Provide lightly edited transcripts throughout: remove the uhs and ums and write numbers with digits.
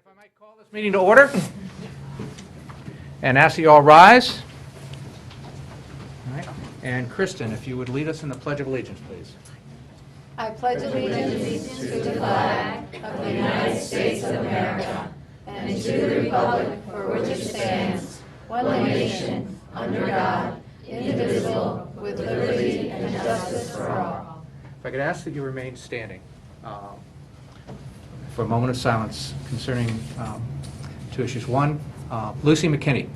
If I might call this meeting to order and ask you all rise. All right. And Cristin, if you would lead us in the Pledge of Allegiance, please. I pledge allegiance to the flag of the United States of America and to the republic for which it stands, one nation, under God, indivisible, with liberty and justice for all. If I could ask that you remain standing for a moment of silence concerning two issues. One, Lucy McKinney.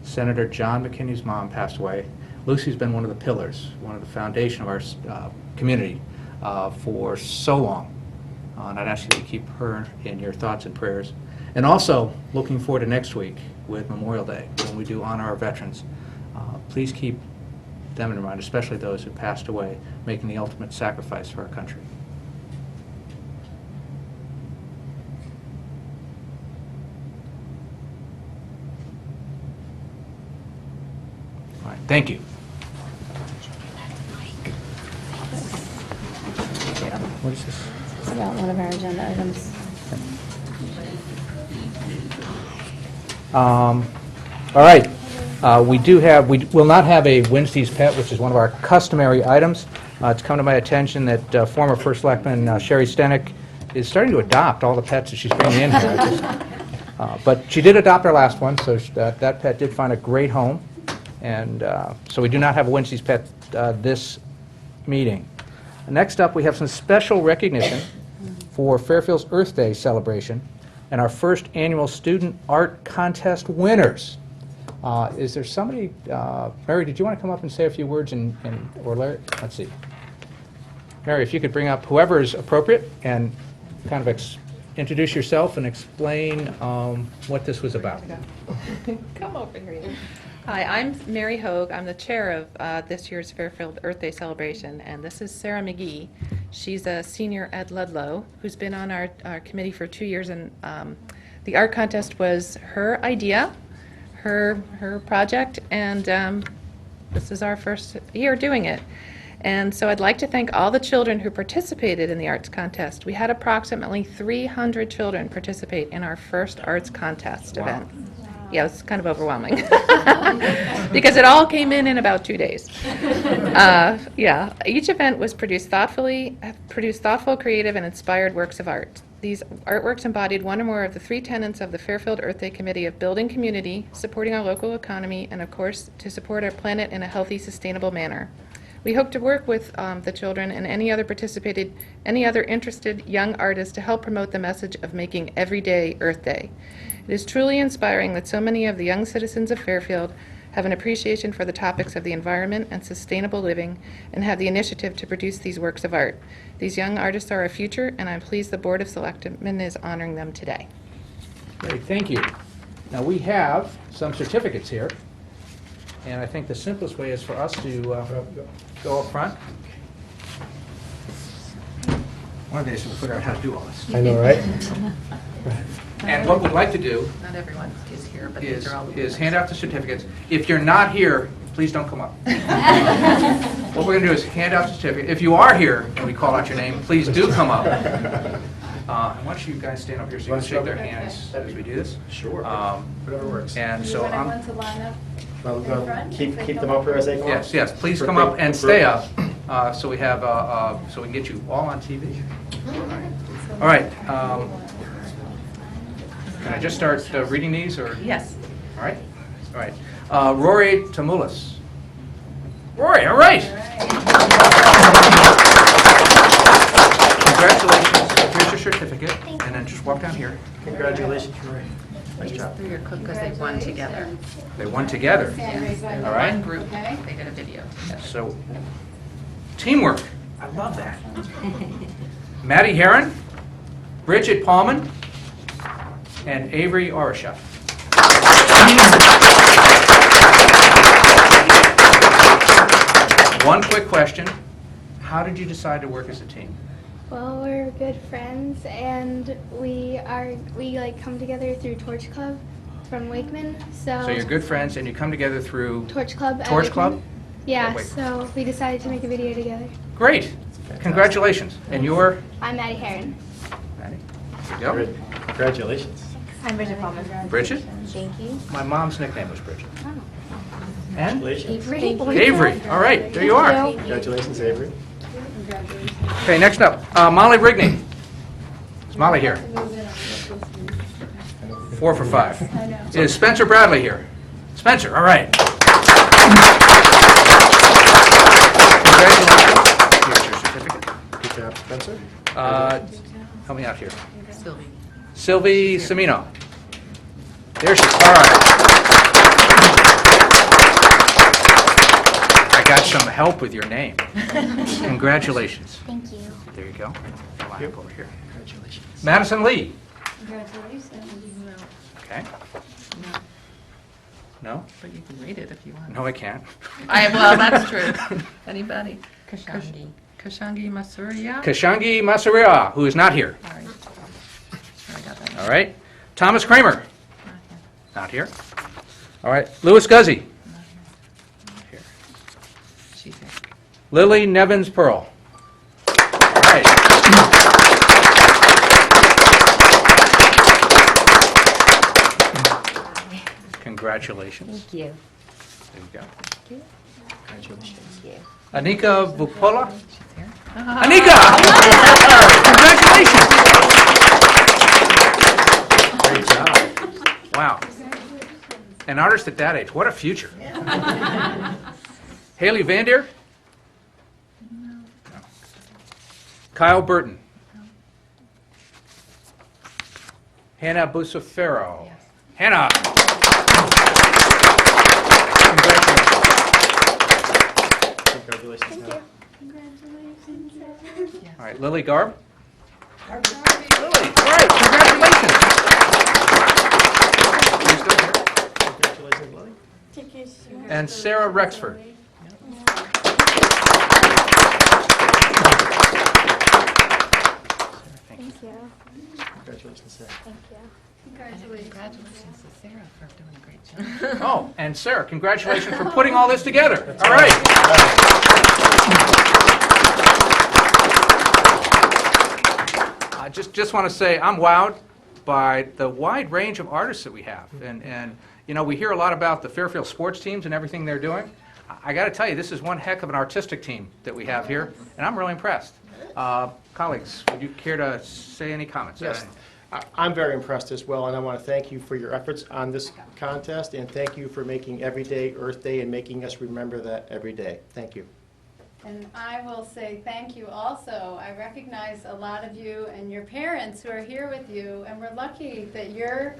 Senator John McKinney's mom passed away. Lucy's been one of the pillars, one of the foundation of our community for so long. And I'd ask you to keep her in your thoughts and prayers. And also, looking forward to next week with Memorial Day, when we do honor our veterans. Please keep them in mind, especially those who passed away, making the ultimate sacrifice for our country. All right, thank you. What is this? It's about one of our agenda items. All right. We will not have a Wednesday's Pet, which is one of our customary items. It's come to my attention that former First Selectman Sherry Stenick is starting to adopt all the pets that she's bringing in here. But she did adopt our last one, so that pet did find a great home. And so we do not have a Wednesday's Pet this meeting. Next up, we have some special recognition for Fairfield's Earth Day celebration and our first annual student art contest winners. Is there somebody, Mary, did you want to come up and say a few words, or Larry? Let's see. Mary, if you could bring up whoever is appropriate and kind of introduce yourself and explain what this was about. Come over here. Hi, I'm Mary Hogue. I'm the chair of this year's Fairfield Earth Day celebration, and this is Sarah McGee. She's a senior at Ludlow who's been on our committee for 2 years, and the art contest was her idea, her project, and this is our first year doing it. And so I'd like to thank all the children who participated in the arts contest. We had approximately 300 children participate in our first arts contest event. Yeah, it was kind of overwhelming because it all came in about 2 days. Yeah, each event was produced thoughtful, creative, and inspired works of art. These artworks embodied one or more of the 3 tenets of the Fairfield Earth Day Committee of building community, supporting our local economy, and of course, to support our planet in a healthy, sustainable manner. We hope to work with the children and any other interested young artists to help promote the message of making every day Earth Day. It is truly inspiring that so many of the young citizens of Fairfield have an appreciation for the topics of the environment and sustainable living and have the initiative to produce these works of art. These young artists are our future, and I'm pleased the Board of Selectmen is honoring them today. Great, thank you. Now we have some certificates here, and I think the simplest way is for us to go up front. One of these we'll figure out how to do all this. I know, right? And what we'd like to do Not everyone is here, but is these are all hand out the certificates. If you're not here, please don't come up. What we're going to do is hand out the certificate. If you are here and we call out your name, please do come up. Why don't you guys stand up here so you can shake their hands as we do this? Sure. Whatever works. And Do so you want I'm. everyone to line up Well, in front? keep them up here as they go. Yes, yes. Please come up and stay up, so we have so we can get you all on TV. All right. Can I just start reading these, or? Yes. All right. All right. Rory Tamoulis. Rory, all right. Congratulations. Here's your certificate, and then just walk down here. Congratulations, Rory. Nice These job. 3 are cooked because they won together. They won together. All right. One group, Okay. they did a video. So, teamwork. I love that. Maddie Heron, Bridget Paulman, and Avery Oracheff. One quick question. How did you decide to work as a team? Well, we're good friends, and we come together through Torch Club from Wakeman. So So you're good friends, and you come together through Torch Club. at Torch Wakeman. Club? Yeah. Wait. So we decided to make a video together. Great. Congratulations. And you're? I'm Maddie Heron. Maddie. There you go. Great. Congratulations. I'm Bridget Bowman. Bridget? Thank you. My mom's nickname was Bridget. And? Congratulations. Avery. All right, there you are. Congratulations, Avery. Okay, next up, Molly Rigney. Is Molly here? 4 for 5. Is Spencer Bradley here? Spencer, all right. Congratulations. Here's your certificate. Good job, Spencer. Help me out here. Sylvie. Sylvie Semino. There she is. All right. I got some help with your name. Congratulations. Thank you. There you go. Line up over here. Congratulations. Madison Lee. Congratulations. Okay. No? But you can read it if you want. No, I can't. Well, that's true. Anybody? Kashangi. Kashangi Masuria? Kashangi Masuria, who is not here. Sorry. I got that. All right. Thomas Kramer. Not here. Not here. All right. Louis Guzzi. Not here. She's here. Lily Nevins Pearl. All right. Congratulations. Thank you. There you go. Congratulations. Thank you. Anika Vuppala. She's here. Anika! Congratulations! Great job. Wow. An artist at that age, what a future. Haley Vandier? No. Kyle Burton? Hannah Bucciferro? Yes. Hannah! Congratulations. Congratulations. Now. All right, Lily Garbe? Lily, all right, congratulations. You still here? Congratulations, Lily. And Sara Rexford. Thank you. Congratulations, Sarah. Thank you. Congratulations to Sarah for doing a great job. Oh, and Sarah, congratulations for putting all this together. All right. I just want to say I'm wowed by the wide range of artists that we have. And you know, we hear a lot about the Fairfield sports teams and everything they're doing. I got to tell you, this is one heck of an artistic team that we have here, and I'm really impressed. Colleagues, would you care to say any comments? Yes. I'm very impressed as well, and I want to thank you for your efforts on this contest, and thank you for making every day Earth Day and making us remember that every day. Thank you. And I will say thank you also. I recognize a lot of you and your parents who are here with you, and we're lucky that you're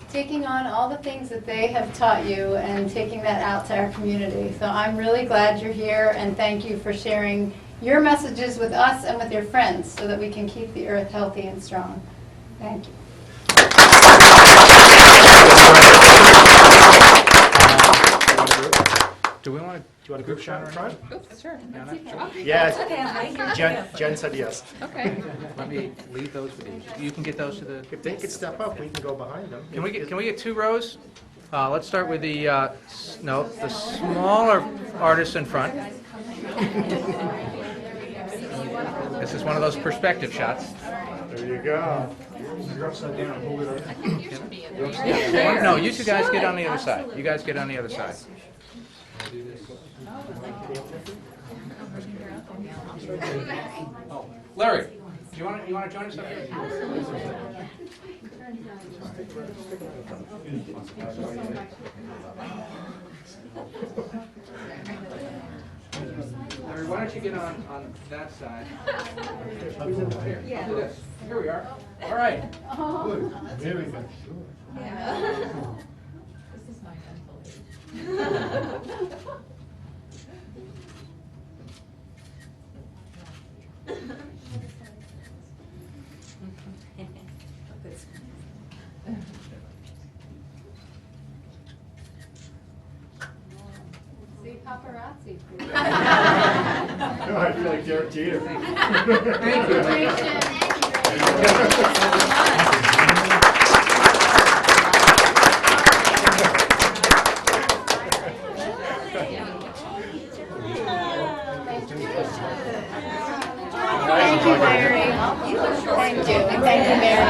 taking on all the things that they have taught you and taking that out to our community. So I'm really glad you're here, and thank you for sharing your messages with us and with your friends so that we can keep the earth healthy and strong. Thank you. Do we want Do you want a group shot in front? Oops, sure. to? Yes. Jen said yes. Okay. Let me leave those with you. You can get those to the. If they could step up, we can go behind them. Can we get 2 rows? Let's start with the the smaller artists in front. This is one of those perspective shots. There you go. No, you 2 guys get on the other side. You guys get on the other side. Oh, Larry, do you want to join us up here? Larry, why don't you get on that side? Here, do this. Here we are. All right. Very good. This is my Penfield. See, paparazzi. I feel like Derek Jeter. Thank you. Thank you, Larry. Thank you. And thank you, Mary.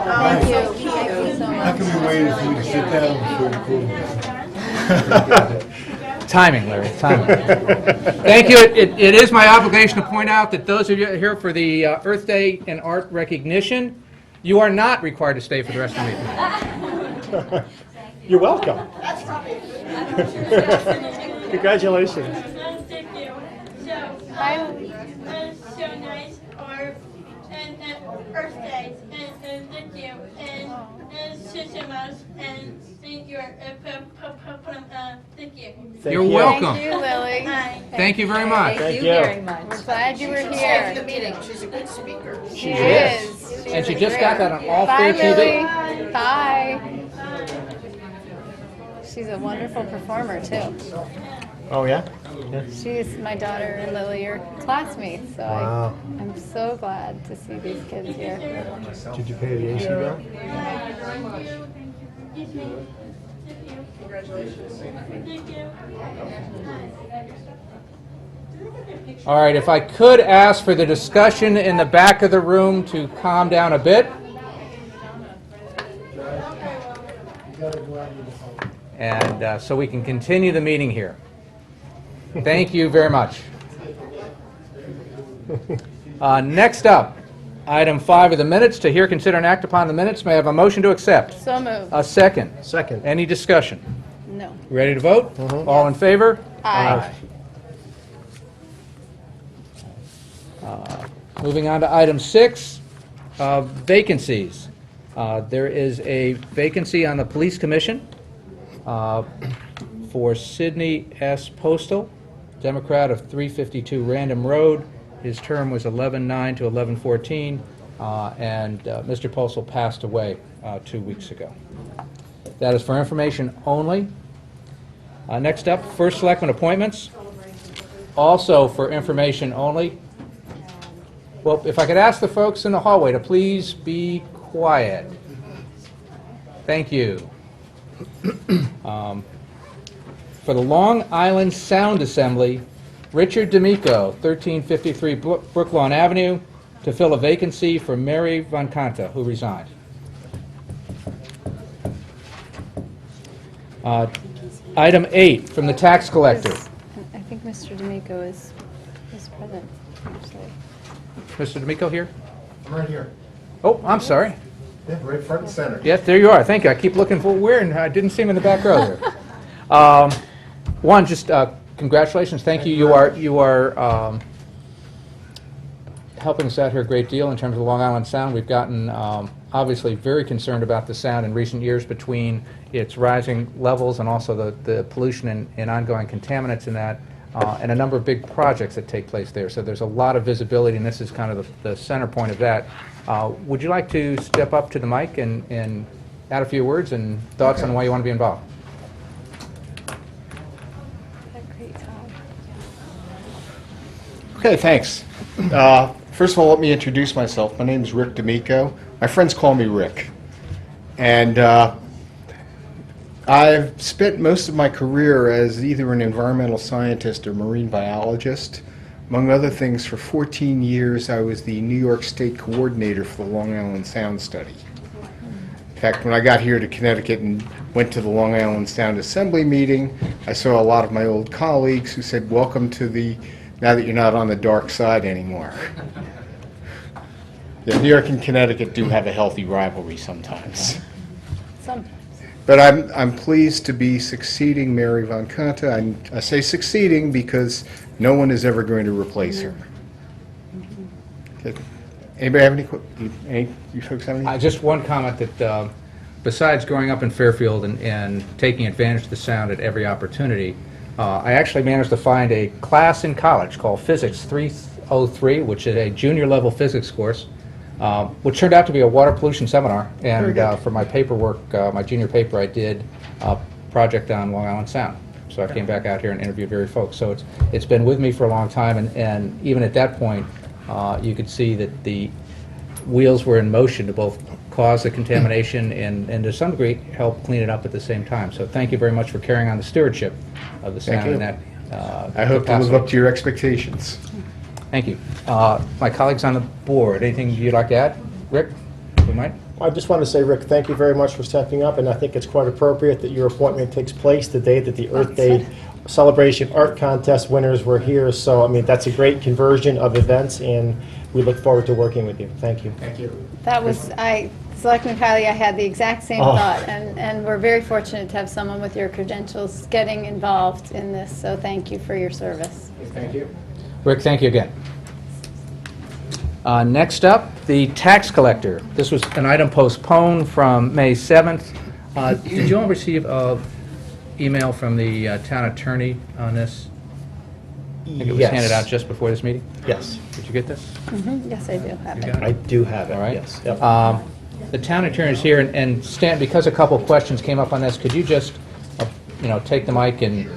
Thank you. Thank you so much. How come we waited for you to sit down before you called? Timing, Larry, timing. Thank you. It is my obligation to point out that those of you here for the Earth Day and art recognition, you are not required to stay for the rest of the meeting. You're welcome. Congratulations. Thank you. So, so nice. And Earth Day, and thank you, and Sissimas, and thank you, thank you. You're welcome. Thank you, Lily. Hi. Thank you very much. Thank you. We're glad you were here. the meeting. She's a good speaker. She is. And she just got that on all Bye, fair Lily. TV. Bye. She's a wonderful performer, too. Oh, yeah? She's, my daughter and Lily are classmates, so Wow. I'm so glad to see these kids here. Did you pay the AC bill? All right, if I could ask for the discussion in the back of the room to calm down a bit. And so we can continue the meeting here. Thank you very much. Next up, item 5 of the minutes. To hear, consider, and act upon the minutes. May I have a motion to accept? So moved. A second. Second. Any discussion? No. Ready to vote? All in favor? Aye. Moving on to item 6, vacancies. There is a vacancy on the Police Commission for Sidney S. Postal, Democrat of 352 Random Road. His term was 11/9 to 11/14, and Mr. Postal passed away 2 weeks ago. That is for information only. Next up, First Selectman appointments, also for information only. Well, if I could ask the folks in the hallway to please be quiet. Thank you. For the Long Island Sound Assembly, Richard D'Amico, 1353 Brooklawn Avenue, to fill a vacancy for Mary Von Kanta, who resigned. Item 8, from the tax collector. I think Mr. D'Amico is present, actually. Mr. D'Amico here? I'm right here. Oh, I'm sorry. Yeah, right front and center. Yes, there you are. Thank you. I keep looking for where, and I didn't see him in the back row there. One, just congratulations. Thank you. You are helping us out here a great deal in terms of Long Island Sound. We've gotten obviously very concerned about the sound in recent years between its rising levels and also the pollution and ongoing contaminants in that, and a number of big projects that take place there. So there's a lot of visibility, and this is kind of the center point of that. Would you like to step up to the mic and add a few words and thoughts on why you want to be involved? Great job. Okay, thanks. First of all, let me introduce myself. My name is Rick D'Amico. My friends call me Rick. And I've spent most of my career as either an environmental scientist or marine biologist. Among other things, for 14 years, I was the New York State coordinator for the Long Island Sound Study. In fact, when I got here to Connecticut and went to the Long Island Sound Assembly meeting, I saw a lot of my old colleagues who said, welcome to now that you're not on the dark side anymore. Yeah, New York and Connecticut do have a healthy rivalry sometimes. Sometimes. But I'm pleased to be succeeding Mary Von Kanta. I say succeeding because no one is ever going to replace her. Okay. Anybody have you folks have any? Just one comment that besides growing up in Fairfield and taking advantage of the sound at every opportunity, I actually managed to find a class in college called Physics 303, which is a junior level physics course, which turned out to be a water pollution seminar. And for my paperwork, my junior paper, I did a project on Long Island Sound. So I came back out here and interviewed various folks. So it's been with me for a long time, and even at that point, you could see that the wheels were in motion to both cause the contamination and to some degree help clean it up at the same time. So thank you very much for carrying on the stewardship of the sound in that I hope to live up to your expectations. Thank you. My colleagues on the board, anything you'd like to add? Rick, we might? I just want to say, Rick, thank you very much for stepping up, and I think it's quite appropriate that your appointment takes place the day that the Earth Day Celebration Art Contest winners were here. So, I mean, that's a great conversion of events, and we look forward to working with you. Thank you. Thank you. That was, Selectman Kiley, I had the exact same Oh. thought, and we're very fortunate to have someone with your credentials getting involved in this, so thank you for your service. Thank you. Rick, thank you again. Next up, the tax collector. This was an item postponed from May 7th. Did you all receive an email from the town attorney on this? I think it was handed out just before this meeting. Yes, Did you get this? Yes, I do have You it. got it? I do have it, All right. yes. Yep. The town attorney is here, and Stanton, because a couple of questions came up on this, could you just, take the mic and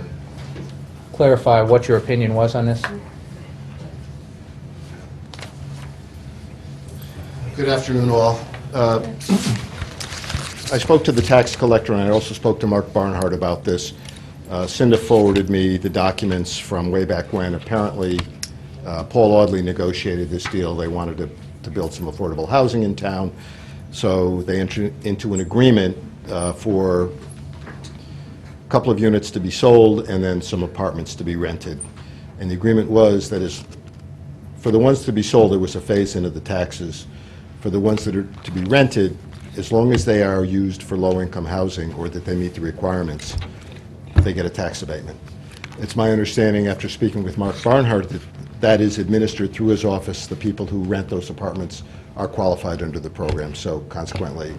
clarify what your opinion was on this? Good afternoon, all. I spoke to the tax collector, and I also spoke to Mark Barnhart about this. Cinda forwarded me the documents from way back when. Apparently, Paul Audley negotiated this deal. They wanted to build some affordable housing in town, so they entered into an agreement for a couple of units to be sold and then some apartments to be rented. And the agreement was that for the ones to be sold, there was a phase-in of the taxes. For the ones that are to be rented, as long as they are used for low-income housing or that they meet the requirements, they get a tax abatement. It's my understanding, after speaking with Mark Barnhart, that that is administered through his office. The people who rent those apartments are qualified under the program, so consequently,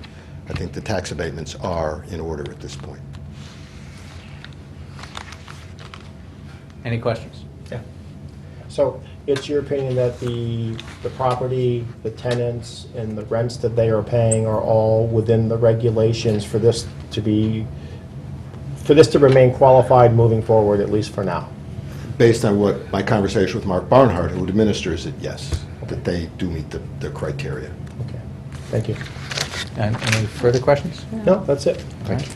I think the tax abatements are in order at this point. Any questions? Yeah. So it's your opinion that the property, the tenants, and the rents that they are paying are all within the regulations for this to remain qualified moving forward, at least for now? Based on what my conversation with Mark Barnhart, who administers it, yes, that they do meet the criteria. Okay. Thank you. And any further questions? No, that's it. Thank you.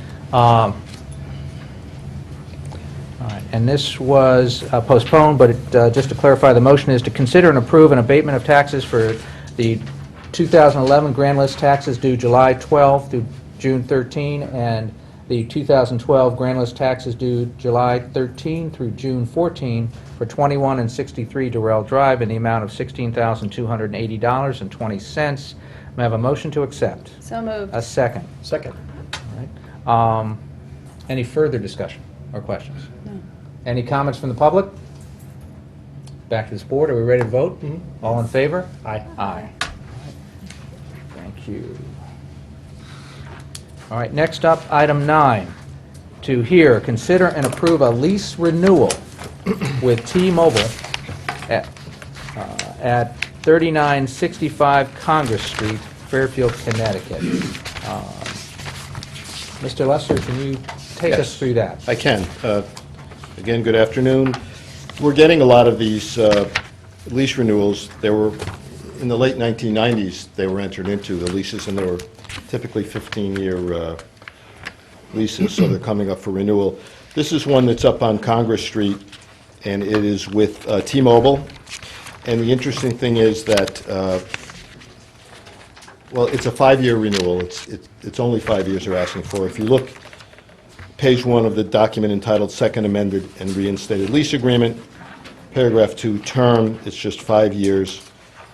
All right, and this was postponed, but just to clarify, the motion is to consider and approve an abatement of taxes for the 2011 grand list taxes due July 12 through June 13, and the 2012 grand list taxes due July 13 through June 14 for 21 and 63 Durrell Drive in the amount of $16,280.20. May I have a motion to accept? So moved. A second. Second. All right. Any further discussion or questions? No. Any comments from the public? Back to this board. Are we ready to vote? All in favor? Aye. Aye. Thank you. All right, next up, item 9. To hear, consider and approve a lease renewal with T-Mobile at 3965 Congress Street, Fairfield, Connecticut. Mr. Lester, can you take us through that? I can. Again, good afternoon. We're getting a lot of these lease renewals. They were, in the late 1990s, they were entered into, the leases, and they were typically 15-year leases, so they're coming up for renewal. This is one that's up on Congress Street, and it is with T-Mobile. And the interesting thing is that, well, it's a 5-year renewal. It's only 5 years they're asking for. If you look, page 1 of the document entitled Second Amended and Reinstated Lease Agreement, paragraph 2, term, it's just 5 years.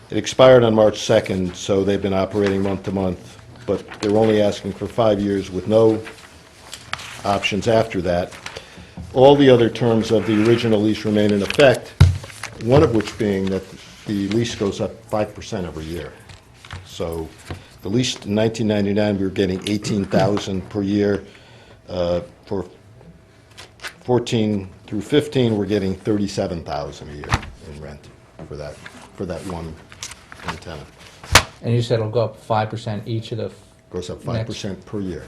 It expired on March 2nd, so they've been operating month to month, but they're only asking for 5 years with no options after that. All the other terms of the original lease remain in effect, one of which being that the lease goes up 5% every year. So the lease in 1999, we were getting $18,000 per year. For 14 through 15, we're getting $37,000 a year in rent for that one antenna. And you said it'll go up 5% each of the... Goes up 5% per year.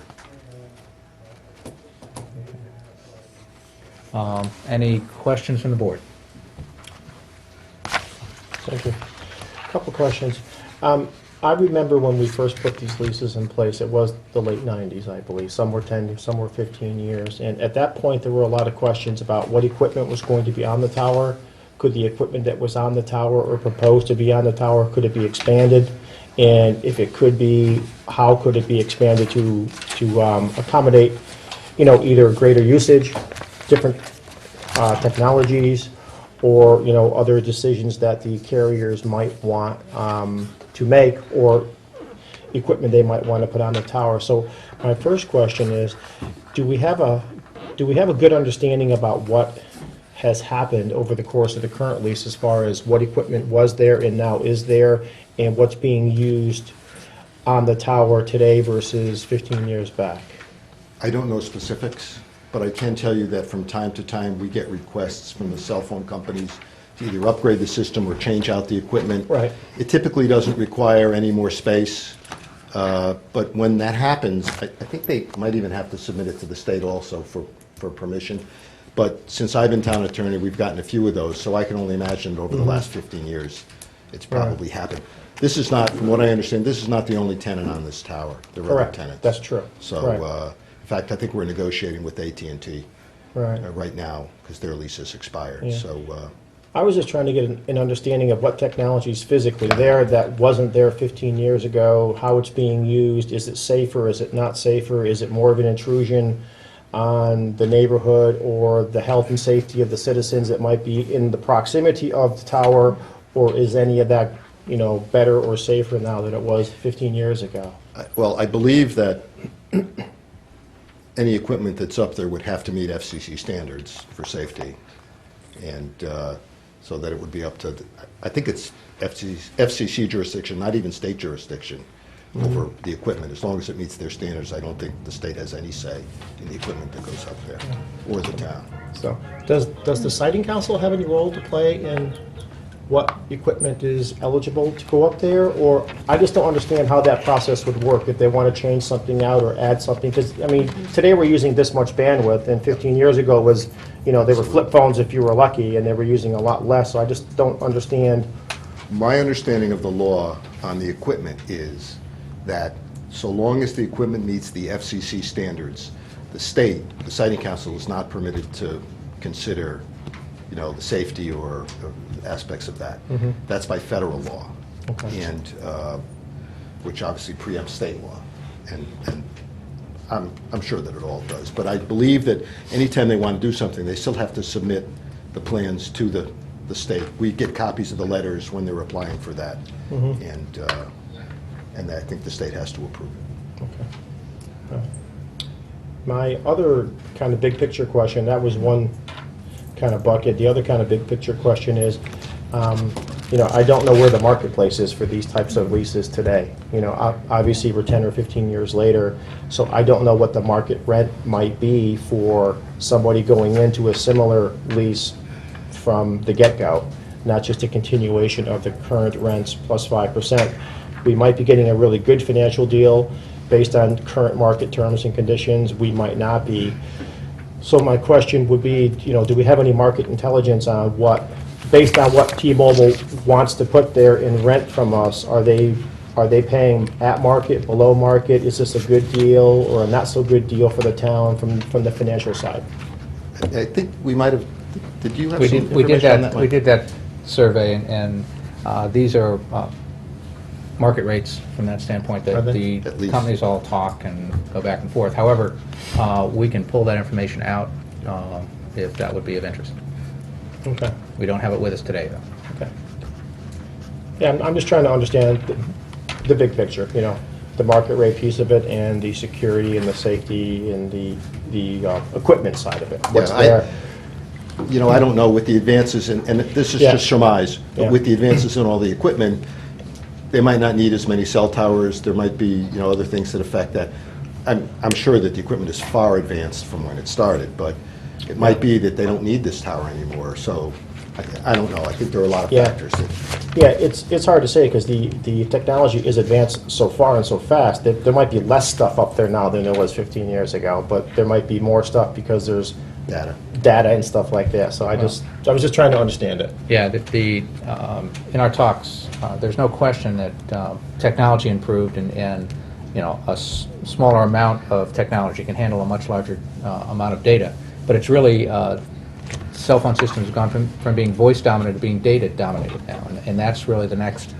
Any questions from the board? Thank you. A couple questions. I remember when we first put these leases in place, it was the late 90s, I believe. Some were 10, some were 15 years. And at that point, there were a lot of questions about what equipment was going to be on the tower. Could the equipment that was on the tower or proposed to be on the tower, could it be expanded? And if it could be, how could it be expanded to accommodate, either greater usage, different technologies, or, other decisions that the carriers might want to make, or equipment they might want to put on the tower. So my first question is, do we have a good understanding about what has happened over the course of the current lease as far as what equipment was there and now is there, and what's being used on the tower today versus 15 years back? I don't know specifics, but I can tell you that from time to time, we get requests from the cell phone companies to either upgrade the system or change out the equipment. Right. It typically doesn't require any more space, but when that happens, I think they might even have to submit it to the state also for permission. But since I've been town attorney, we've gotten a few of those, so I can only imagine over the last 15 years, it's probably happened. This is not, from what I understand, this is not the only tenant on this tower. There are other Correct. tenants. That's true. So, Right. in fact, I think we're negotiating with AT&T Right. right now because their lease has expired. Yeah. So, I was just trying to get an understanding of what technology is physically there that wasn't there 15 years ago, how it's being used, is it safer, is it not safer, is it more of an intrusion on the neighborhood or the health and safety of the citizens that might be in the proximity of the tower, or is any of that, better or safer now than it was 15 years ago? well, I believe that any equipment that's up there would have to meet FCC standards for safety. And so that it would be up to, I think it's FCC jurisdiction, not even state jurisdiction, over the equipment. As long as it meets their standards, I don't think the state has any say in the equipment that goes up there, or the town. So, does the siting council have any role to play in what equipment is eligible to go up there? Or, I just don't understand how that process would work if they want to change something out or add something. Because, today we're using this much bandwidth, and 15 years ago was, they were flip phones if you were lucky, and they were using a lot less. So I just don't understand. My understanding of the law on the equipment is that so long as the equipment meets the FCC standards, the state, the siting council, is not permitted to consider, the safety or aspects of that. That's by federal law, and which obviously preempts state law, and I'm sure that it all does. But I believe that anytime they want to do something, they still have to submit the plans to the state. We get copies of the letters when they're applying for that, and I think the state has to approve it. Okay. My other kind of big picture question, that was one kind of bucket. The other kind of big picture question is, I don't know where the marketplace is for these types of leases today. Obviously we're 10 or 15 years later, so I don't know what the market rent might be for somebody going into a similar lease from the get-go, not just a continuation of the current rents plus 5%. We might be getting a really good financial deal based on current market terms and conditions. We might not be. So my question would be, do we have any market intelligence on based on what T-Mobile wants to put there in rent from us, are they paying at market, below market? Is this a good deal or a not so good deal for the town from the financial side? I think we might have, did you have We some did, we did information on that, Mike? we did that survey, and these are market rates from that standpoint, Are that they? the At least. companies all talk and go back and forth. However, we can pull that information out if that would be of interest. Okay. We don't have it with us today, though. Okay. Yeah, I'm just trying to understand the big picture, the market rate piece of it and the security and the safety and the equipment side of it. What's Yeah, there? I don't know with the advances, and this is Yeah. just surmise, but Yeah. with the advances in all the equipment, they might not need as many cell towers. There might be, other things that affect that. I'm sure that the equipment is far advanced from when it started, but it might be that they don't need this tower anymore. So I don't know. I think there are a lot of Yeah. factors that. Yeah, it's hard to say because the technology is advanced so far and so fast that there might be less stuff up there now than there was 15 years ago, but there might be more stuff because there's data and stuff like that. So I was just trying to understand it. Yeah, in our talks, there's no question that technology improved, and a smaller amount of technology can handle a much larger amount of data. But it's really, cell phone systems have gone from being voice dominated to being data dominated now, and that's really the next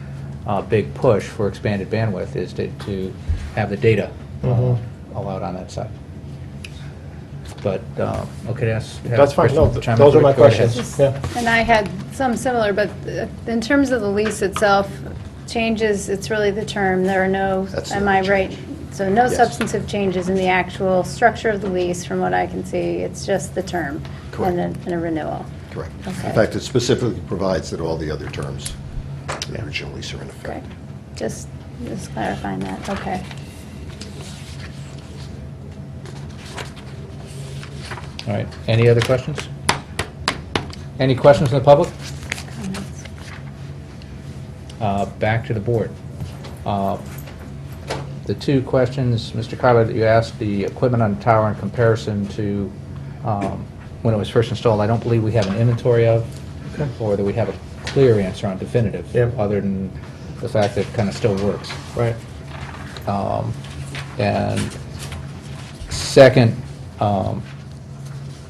big push for expanded bandwidth is to have the data allowed on that side. But, okay, That's fine, no, those are my questions. Yeah. And I had some similar, but in terms of the lease itself, changes, it's really the term. There are no, That's the am I only right? change. So no Yes. substantive changes in the actual structure of the lease, from what I can see. It's just the term Correct. and a renewal. Correct. Okay. In fact, it specifically provides that all the other terms of the original lease are in Okay. effect. Just clarifying that. Okay. All right, any other questions? Any questions from the public? Comments? Back to the board. The two questions, Mr. Kiley, that you asked, the equipment on the tower in comparison to when it was first installed, I don't believe we have an inventory of, or that we have a clear answer on definitive, Yep. other than the fact that it kind of still works. Right. And second,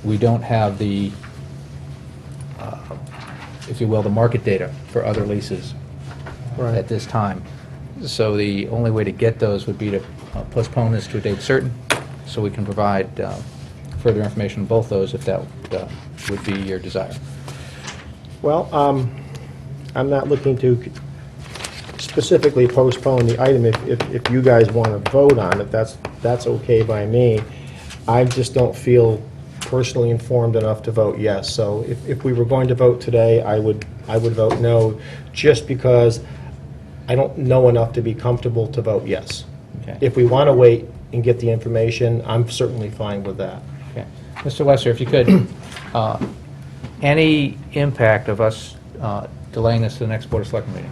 we don't have the, if you will, the market data for other leases Right. at this time. So the only way to get those would be to postpone this to a date certain, so we can provide further information on both those if that would be your desire. Well, I'm not looking to specifically postpone the item. If you guys want to vote on it, that's okay by me. I just don't feel personally informed enough to vote yes. So if we were going to vote today, I would vote no, just because I don't know enough to be comfortable to vote yes. Okay. If we want to wait and get the information, I'm certainly fine with that. Okay. Mr. Lesser, if you could, any impact of us delaying this to the next Board of Selectmen meeting?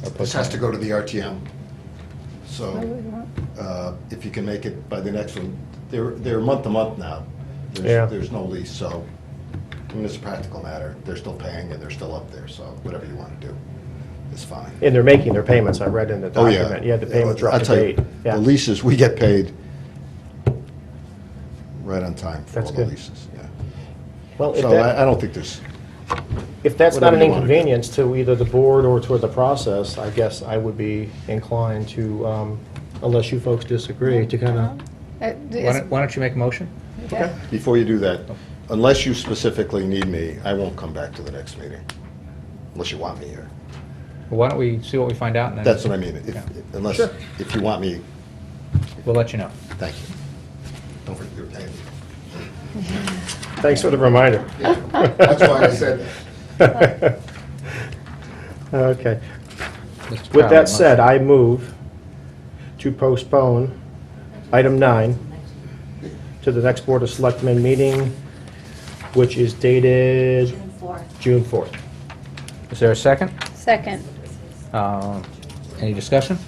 Or This has to postponing? go to the RTM. So if you can make it by the next one, they're month to month now. Yeah. There's no lease, so, I mean, it's a practical matter. They're still paying and they're still up there, so whatever you want to do is fine. And they're making their payments, I read in the Oh, yeah. document. Yeah, the payments are I'll up to tell you, date. Yeah. The leases, we get paid right on time for That's all the good. leases, yeah. Well, if So that- I don't think there's, If that's not Whatever an you wanna do. inconvenience to either the board or to the process, I guess I would be inclined to, unless you folks disagree, to kind of, Why don't you make a motion? before you do that, unless you specifically need me, I won't come back to the next meeting, unless you want me here. Why don't we see what we find out, and then... That's what I mean. Yeah. Unless, if you want me, We'll let you know. thank you. Don't forget your paying. thanks for the reminder. That's why I said that. Okay. Mr. With Crowley, that said, motion. I move to postpone item 9 to the next Board of Selectmen meeting, which is dated June 4th. Is there a second? Second. Any discussion?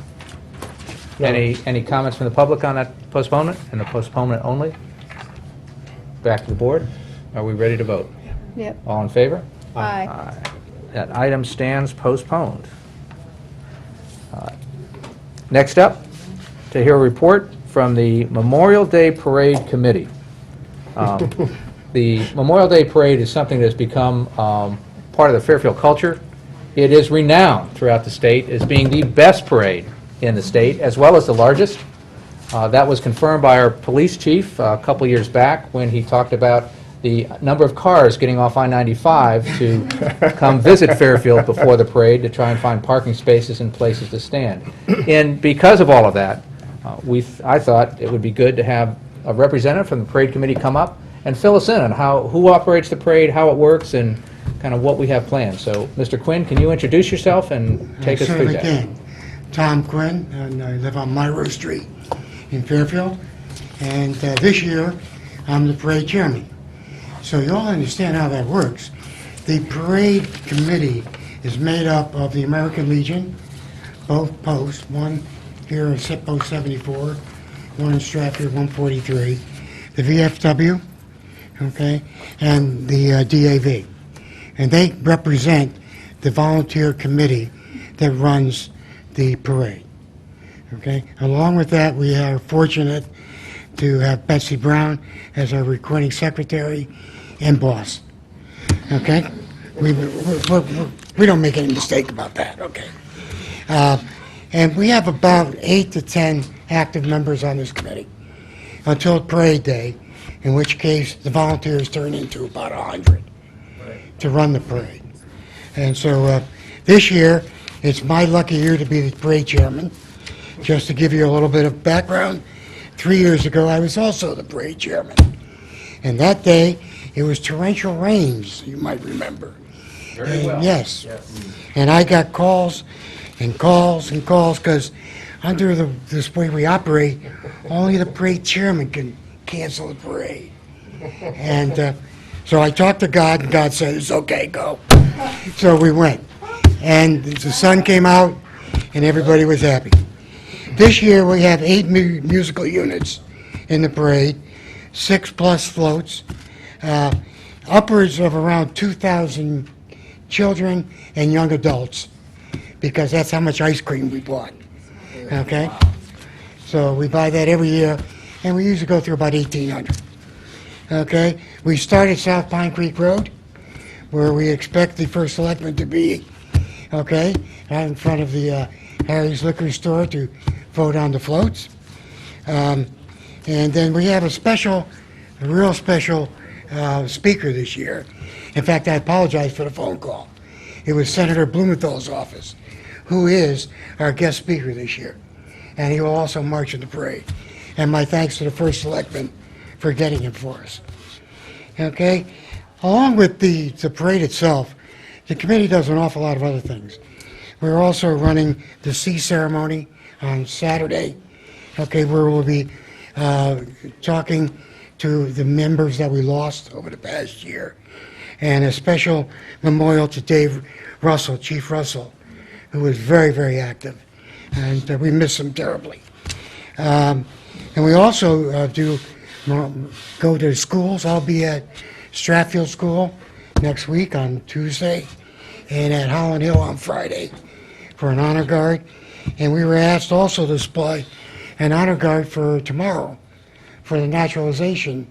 No. Any comments from the public on that postponement, and the postponement only? Back to the board. Are we ready to vote? Yep. All in favor? Aye. Aye. That item stands postponed. Next up, to hear a report from the Memorial Day Parade Committee. The Memorial Day Parade is something that's become part of the Fairfield culture. It is renowned throughout the state as being the best parade in the state, as well as the largest. That was confirmed by our police chief a couple years back when he talked about the number of cars getting off I-95 to come visit Fairfield before the parade to try and find parking spaces and places to stand. And because of all of that, I thought it would be good to have a representative from the parade committee come up and fill us in on who operates the parade, how it works, and kind of what we have planned. So, Mr. Quinn, can you introduce yourself and take us through Certainly that? can. Tom Quinn, and I live on Monroe Street in Fairfield. And this year, I'm the parade chairman. So you all understand how that works. The parade committee is made up of the American Legion, both posts, one here in post 74, one in Stratford, 143, the VFW, okay, and the DAV. And they represent the volunteer committee that runs the parade. Okay? Along with that, we are fortunate to have Betsy Brown as our recording secretary and boss. Okay? We don't make any mistake about that. Okay? And we have about 8 to 10 active members on this committee until parade day, in which case the volunteers turn into about 100 to run the parade. And so this year, it's my lucky year to be the parade chairman. Just to give you a little bit of background, 3 years ago, I was also the parade chairman. And that day, it was torrential rains, you might remember. Very well. Yes. And I got calls and calls and calls, because under this way we operate, only the parade chairman can cancel the parade. And so I talked to God, and God said, it's okay, go. So we went. And the sun came out, and everybody was happy. This year, we have 8 musical units in the parade, 6+ floats, upwards of around 2,000 children and young adults, because that's how much ice cream we bought. Okay? So we buy that every year, and we usually go through about 1,800. Okay? We start at South Pine Creek Road, where we expect the first selectman to be, okay, right in front of the Harry's Liquor Store to vote on the floats. And then we have a real special speaker this year. In fact, I apologize for the phone call. It was Senator Blumenthal's office, who is our guest speaker this year. And he will also march in the parade. And my thanks to the first selectman for getting him for us. Okay? Along with the parade itself, the committee does an awful lot of other things. We're also running the sea ceremony on Saturday, okay, where we'll be talking to the members that we lost over the past year, and a special memorial to Dave Russell, Chief Russell, who was very, very active, and we miss him terribly. And we also go to schools. I'll be at Stratfield School next week on Tuesday, and at Holland Hill on Friday for an honor guard. And we were asked also to supply an honor guard for tomorrow for the naturalization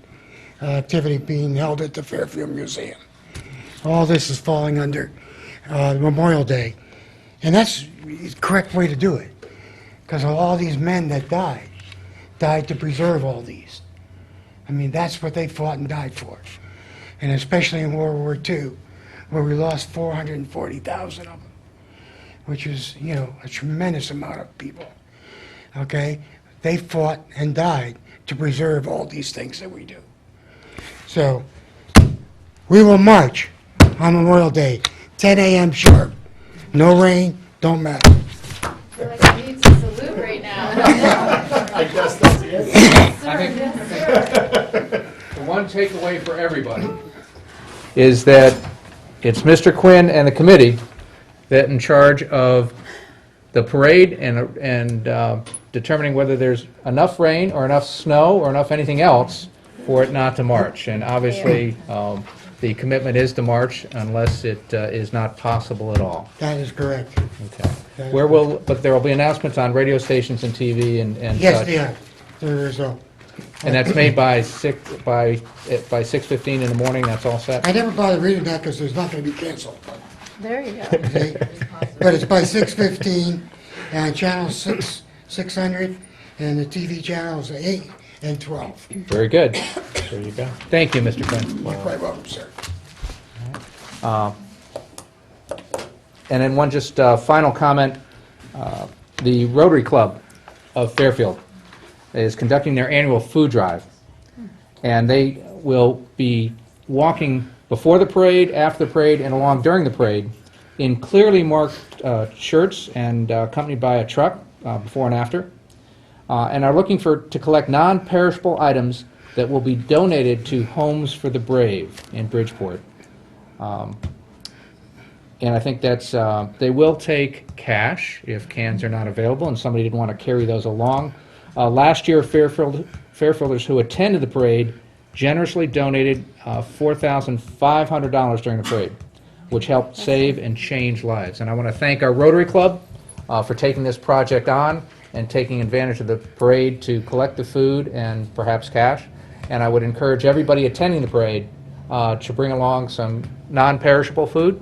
activity being held at the Fairfield Museum. All this is falling under Memorial Day. And that's the correct way to do it, because of all these men that died to preserve all these. I mean, that's what they fought and died for. And especially in World War II, where we lost 440,000 of them, which is, you know, a tremendous amount of people, okay? They fought and died to preserve all these things that we do. So, we will march on Memorial Day, 10 a.m. sharp. No rain, don't matter. I feel like I need to salute right now. I guess that's it. The one takeaway for everybody is that it's Mr. Quinn and the committee that in charge of the parade and determining whether there's enough rain or enough snow or enough anything else for it not to march. And obviously, the commitment is to march unless it is not possible at all. That is correct. Okay. But there will be announcements on radio stations and TV and Yes, such. they are. There is a... And that's made by 6:15 in the morning. That's all set. I never bother reading that because there's not going to be canceled. There you go. Okay? But it's by 6:15, and channel 600, and the TV channels 8 and 12. Very good. There you go. Thank you, Mr. Quinn. You're quite welcome, sir. And then one just final comment. The Rotary Club of Fairfield is conducting their annual food drive. And they will be walking before the parade, after the parade, and along during the parade in clearly marked shirts and accompanied by a truck before and after, and are looking to collect non-perishable items that will be donated to Homes for the Brave in Bridgeport. And I think that's, they will take cash if cans are not available and somebody didn't want to carry those along. Last year, Fairfielders who attended the parade generously donated $4,500 during the parade, which helped save and change lives. And I want to thank our Rotary Club for taking this project on and taking advantage of the parade to collect the food and perhaps cash. And I would encourage everybody attending the parade to bring along some non-perishable food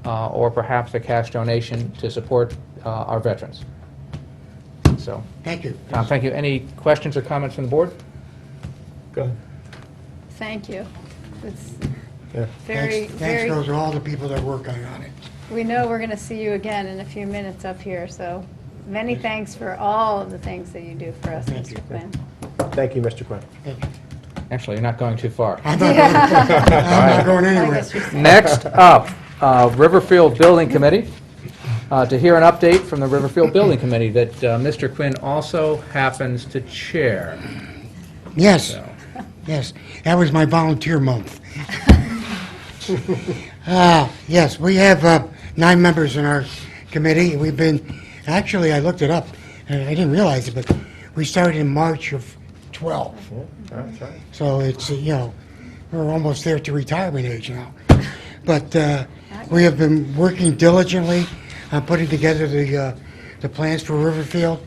or perhaps a cash donation to support our veterans. So, Thank you. Tom, thank you. Any questions or comments from the board? Go ahead. Thank you. It's Yeah. very, Thanks very, goes to all the people that work on it. we know we're going to see you again in a few minutes up here, so many thanks for all of the things that you do for us, Thank you. Mr. Quinn. Thank you, Mr. Quinn. Thank you. Actually, you're not going too far. I'm not going I anywhere. guess you're saying- Next up, Riverfield Building Committee. To hear an update from the Riverfield Building Committee that Mr. Quinn also happens to chair. Yes, So, yes, that was my volunteer month. Yes, we have 9 members in our committee. We've been, actually, I looked it up, and I didn't realize it, but we started in March of 12. That's right. So it's, we're almost there to retirement age now. But we have been working diligently on putting together the plans for Riverfield.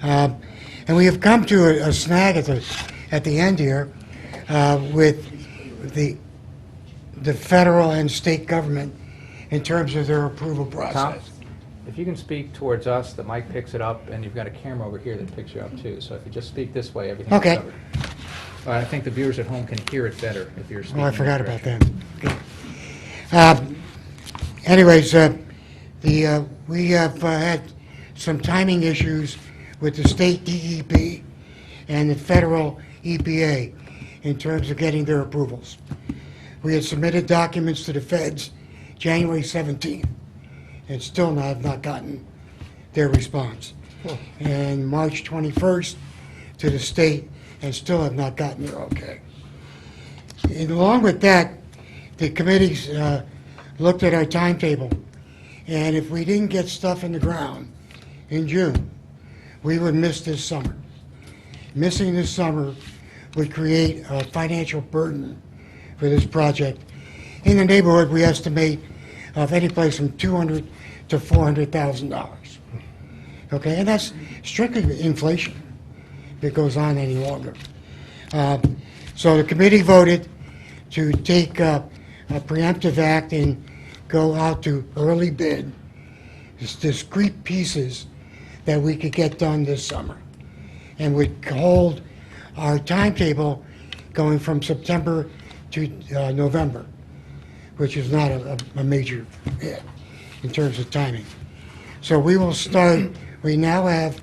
And we have come to a snag at the end here with the federal and state government in terms of their approval Tom, process. if you can speak towards us, the mic picks it up, and you've got a camera over here that picks you up too. So if you just speak this way, everything's Okay. covered. I think the viewers at home can hear it better if you're speaking. Oh, I in forgot that about direction. that. Okay. Anyways, we have had some timing issues with the state DEP and the federal EPA in terms of getting their approvals. We had submitted documents to the feds January 17th and still have not gotten their response. And March 21st to the state and still have not gotten their okay. And along with that, the committees looked at our timetable, and if we didn't get stuff in the ground in June, we would miss this summer. Missing this summer would create a financial burden for this project. In the neighborhood, we estimate of any place from $200,000 to $400,000. Okay, and that's strictly inflation if it goes on any longer. So the committee voted to take a preemptive act and go out to early bid discrete pieces that we could get done this summer, and would hold our timetable going from September to November, which is not a major hit in terms of timing. So we will start, we now have,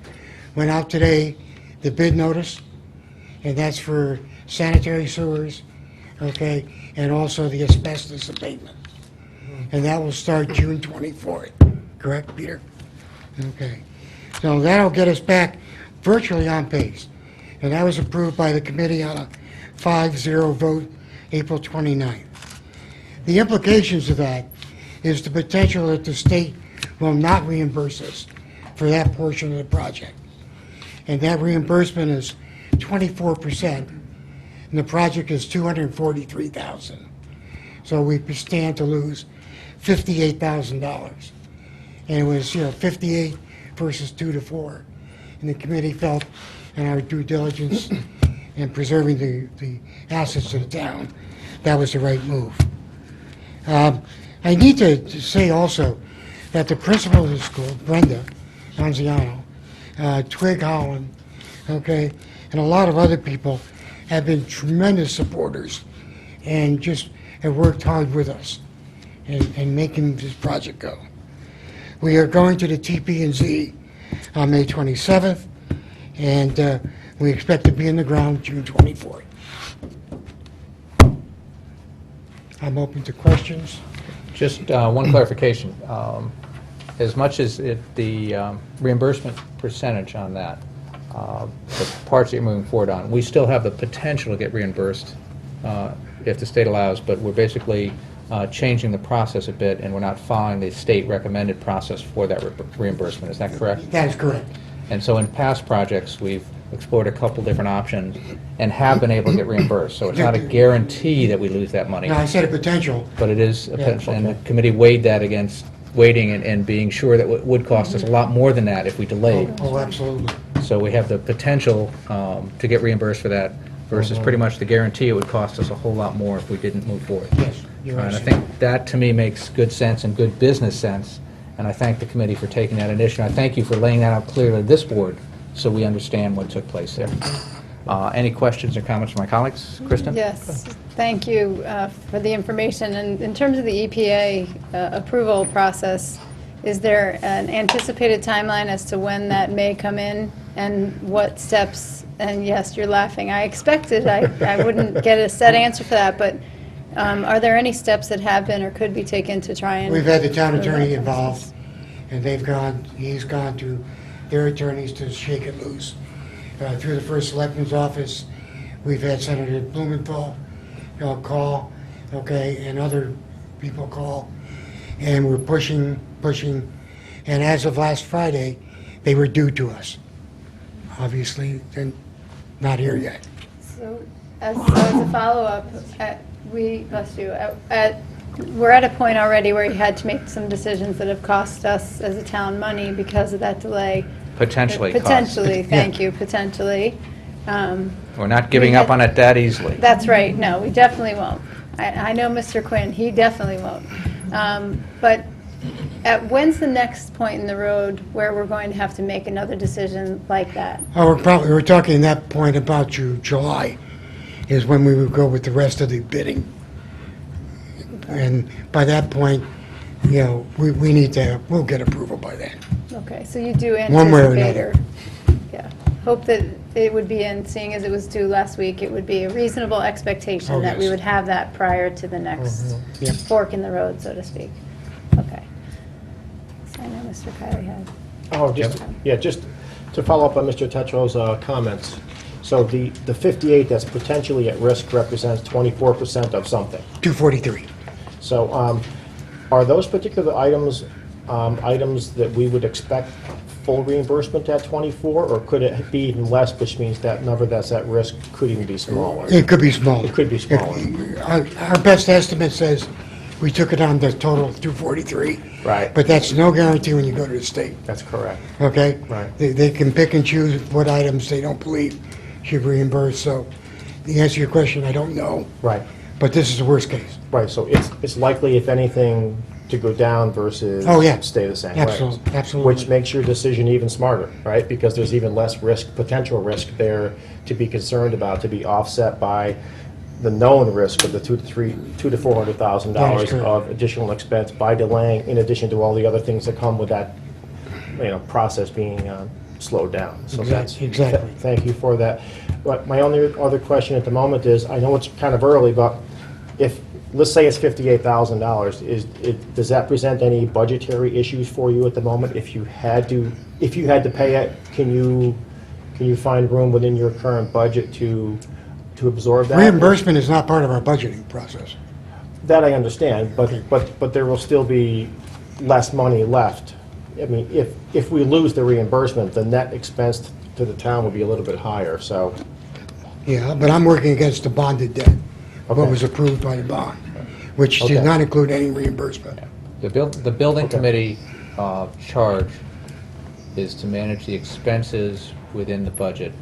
went out today, the bid notice, and that's for sanitary sewers, okay, and also the asbestos abatement. And that will start June 24th, correct, Peter? Okay. So that'll get us back virtually on pace. And that was approved by the committee on a 5-0 vote, April 29th. The implications of that is the potential that the state will not reimburse us for that portion of the project. And that reimbursement is 24%, and the project is $243,000. So we stand to lose $58,000. And it was, 58 versus 2 to 4. And the committee felt, in our due diligence and preserving the assets of the town, that was the right move. I need to say also that the principal of the school, Brenda Anziano, Twig Holland, okay, and a lot of other people have been tremendous supporters and just have worked hard with us in making this project go. We are going to the TP&Z on May 27th, and we expect to be in the ground June 24th. I'm open to questions. Just one clarification. As much as the reimbursement percentage on that, the parts that you're moving forward on, we still have the potential to get reimbursed if the state allows, but we're basically changing the process a bit, and we're not following the state recommended process for that reimbursement. Is that correct? That is correct. And so in past projects, we've explored a couple different options and have been able to get reimbursed. So it's not a guarantee that we lose that money, No, I said a potential. but it is a potential. And the committee weighed that against waiting and being sure that it would cost us a lot more than that if we delayed. Oh, absolutely. So we have the potential to get reimbursed for that versus pretty much the guarantee it would cost us a whole lot more if we didn't move forward. Yes, you're And I right. think that, to me, makes good sense and good business sense, and I thank the committee for taking that initiative. I thank you for laying that out clearly to this board so we understand what took place there. Any questions or comments from my colleagues? Cristin? Yes, thank you for the information. And in terms of the EPA approval process, is there an anticipated timeline as to when that may come in and what steps? And yes, you're laughing. I expected I wouldn't get a set answer for that, but are there any steps that have been or could be taken to try and? We've had the town attorney involved, and he's gone to their attorneys to shake it loose. Through the first selectman's office, we've had Senator Blumenthal call, okay, and other people call, and we're pushing, and as of last Friday, they were due to us. Obviously, they're not here yet. So, as a follow-up, we're at a point already where you had to make some decisions that have cost us as a town money because of that delay. Potentially cost. Potentially, thank you, potentially. We're not giving up on it that easily. That's right, no, we definitely won't. I know Mr. Quinn, he definitely won't. But when's the next point in the road where we're going to have to make another decision like that? Oh, we're talking that point about July is when we would go with the rest of the bidding. And by that point, we need to, we'll get approval by then. Okay, so you do One way or anticipate another. hope that it would be in, seeing as it was due last week, it would be a reasonable expectation Oh, that we yes. would have that prior to the next Yep. fork in the road, so to speak. Okay. So I know Mr. Kiley had. Oh, just to follow up on Mr. Tetreau's comments. So the 58 that's potentially at risk represents 24% of something. 243. So are those particular items items that we would expect full reimbursement at 24, or could it be even less, which means that number that's at risk could even be smaller? It could be smaller. It could be smaller. Our best estimate says we took it on the total of 243. Right. But that's no guarantee when you go to the state, That's correct. okay? Right. They can pick and choose what items they don't believe should reimburse, so the answer to your question, I don't know, Right. but this is the worst case. Right, so it's likely, if anything, to go down versus Oh, yeah. stay the same. Right. Absolutely. Which makes your decision even smarter, right? Because there's even less risk, potential risk there to be concerned about, to be offset by the known risk of the $200,000 to $400,000 That is correct. of additional expense by delaying, in addition to all the other things that come with that, process being slowed down. So Exactly. Thank you for that. But my only other question at the moment is, I know it's kind of early, but if, let's say it's $58,000, does that present any budgetary issues for you at the moment? If you had to pay it, can you find room within your current budget to absorb that? Reimbursement is not part of our budgeting process. That I understand, but there will still be less money left. I mean, if we lose the reimbursement, the net expense to the town will be a little bit higher, so. Yeah, but I'm working against the bonded debt, what Okay. was approved by the bond, which Okay. did not include any reimbursement. The building Okay. committee charge is to manage the expenses within the budget.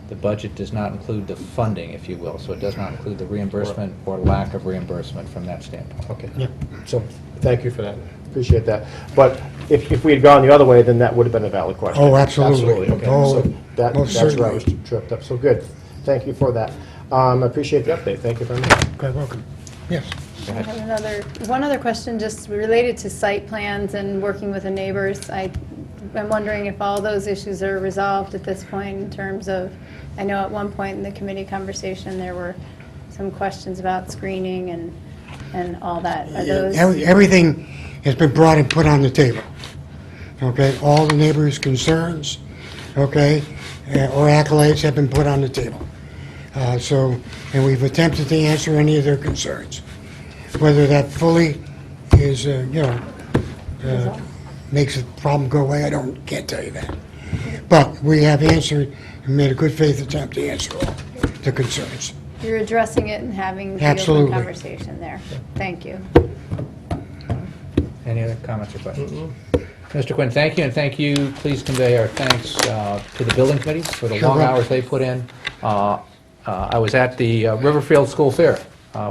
The budget does not include the funding, if you will, so it does not include the reimbursement or lack of reimbursement from that standpoint. Okay. Yep. So, thank you for that. Appreciate that. But if we had gone the other way, then that would have been a valid question. Oh, absolutely. Okay. Oh, So most that's where I was certainly. tripped up. So good. Thank you for that. I appreciate the update. Thank you very much. Quite welcome. Yes. I have one other question just related to site plans and working with the neighbors. I'm wondering if all those issues are resolved at this point in terms of, I know at one point in the committee conversation, there were some questions about screening and all that. Are those? Everything has been brought and put on the table, okay? All the neighbors' concerns, okay, or accolades have been put on the table. And we've attempted to answer any of their concerns. Whether that fully is, makes the problem go away, can't tell you that. But we have answered and made a good faith attempt to answer all the concerns. You're addressing it and having the open Absolutely. conversation there. Thank you. Any other comments or questions? Mr. Quinn, thank you, and thank you. Please convey our thanks to the building committee for the Sure long will. hours they put in. I was at the Riverfield School Fair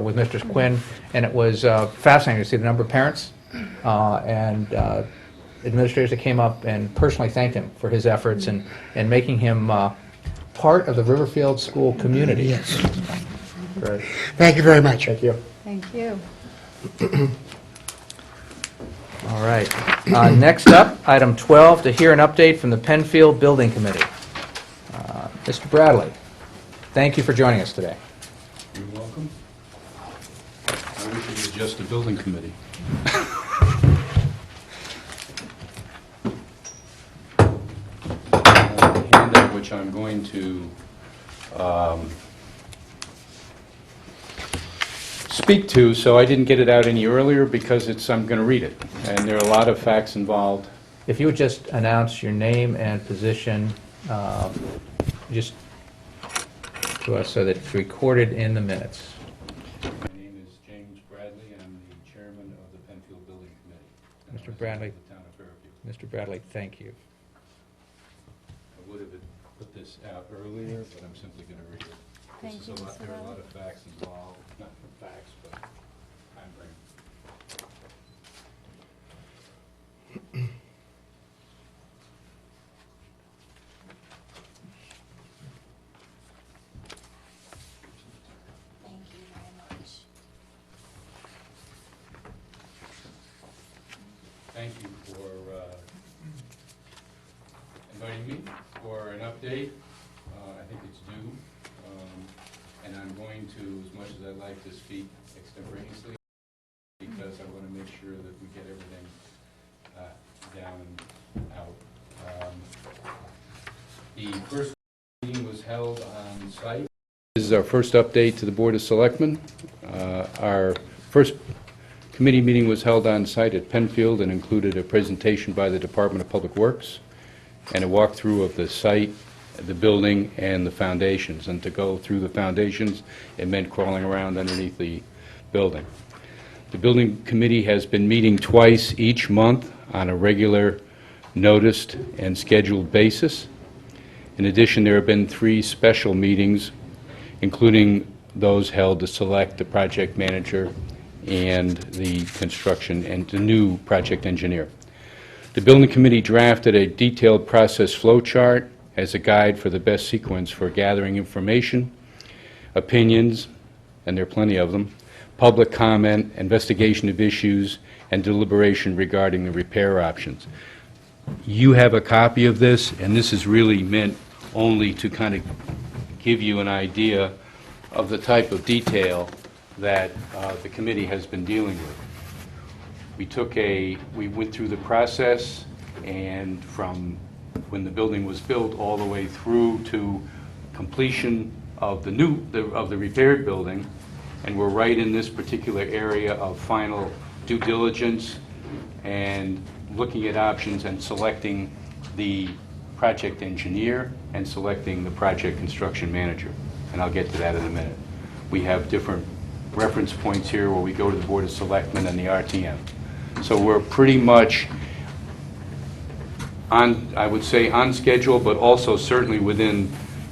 with Mr. Quinn, and it was fascinating to see the number of parents and administrators that came up and personally thanked him for his efforts and making him part of the Riverfield school community. Yes. Great. Thank you very much. Thank you. Thank you. All right. Next up, item 12, to hear an update from the Penfield Building Committee. Mr. Bradley, thank you for joining us today. You're welcome. I wish it was just a building committee. The handout which I'm going to speak to, so I didn't get it out any earlier because I'm going to read it, and there are a lot of facts involved. If you would just announce your name and position, just to us so that it's recorded in the minutes. My name is James Bradley, and I'm the chairman of the Penfield Building Committee. and Mr. resident Bradley. of the town of Fairfield. Mr. Bradley, thank you. I would have put this out earlier, but I'm simply going to read it. Thank This you, is a lot, Mr. there are a Bradley. lot of facts involved, not facts, but time frame. Thank you very much. Thank you for inviting me for an update. I think it's due, and I'm going to, as much as I like to speak extemporaneously, because I want to make sure that we get everything down and out. The first meeting was held on site. This is our first update to the Board of Selectmen. Our first committee meeting was held on site at Penfield and included a presentation by the Department of Public Works and a walkthrough of the site, the building, and the foundations. And to go through the foundations, it meant crawling around underneath the building. The building committee has been meeting twice each month on a regular noticed and scheduled basis. In addition, there have been 3 special meetings, including those held to select the project manager and the construction and the new project engineer. The building committee drafted a detailed process flow chart as a guide for the best sequence for gathering information, opinions, and there are plenty of them, public comment, investigation of issues, and deliberation regarding the repair options. You have a copy of this, and this is really meant only to kind of give you an idea of the type of detail that the committee has been dealing with. We went through the process, and from when the building was built all the way through to completion of the repaired building, and we're right in this particular area of final due diligence and looking at options and selecting the project engineer and selecting the project construction manager. And I'll get to that in a minute. We have different reference points here where we go to the Board of Selectmen and the RTM. So we're pretty much on, I would say, on schedule, but also certainly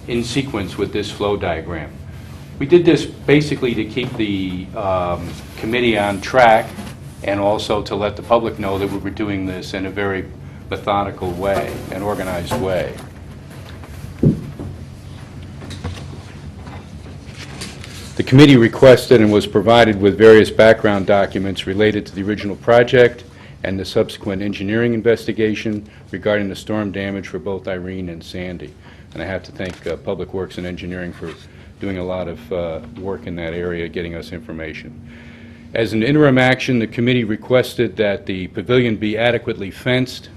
in sequence with this flow diagram. We did this basically to keep the committee on track and also to let the public know that we were doing this in a very methodical way, an organized way. The committee requested and was provided with various background documents related to the original project and the subsequent engineering investigation regarding the storm damage for both Irene and Sandy. And I have to thank Public Works and Engineering for doing a lot of work in that area, getting us information. As an interim action, the committee requested that the pavilion be adequately fenced,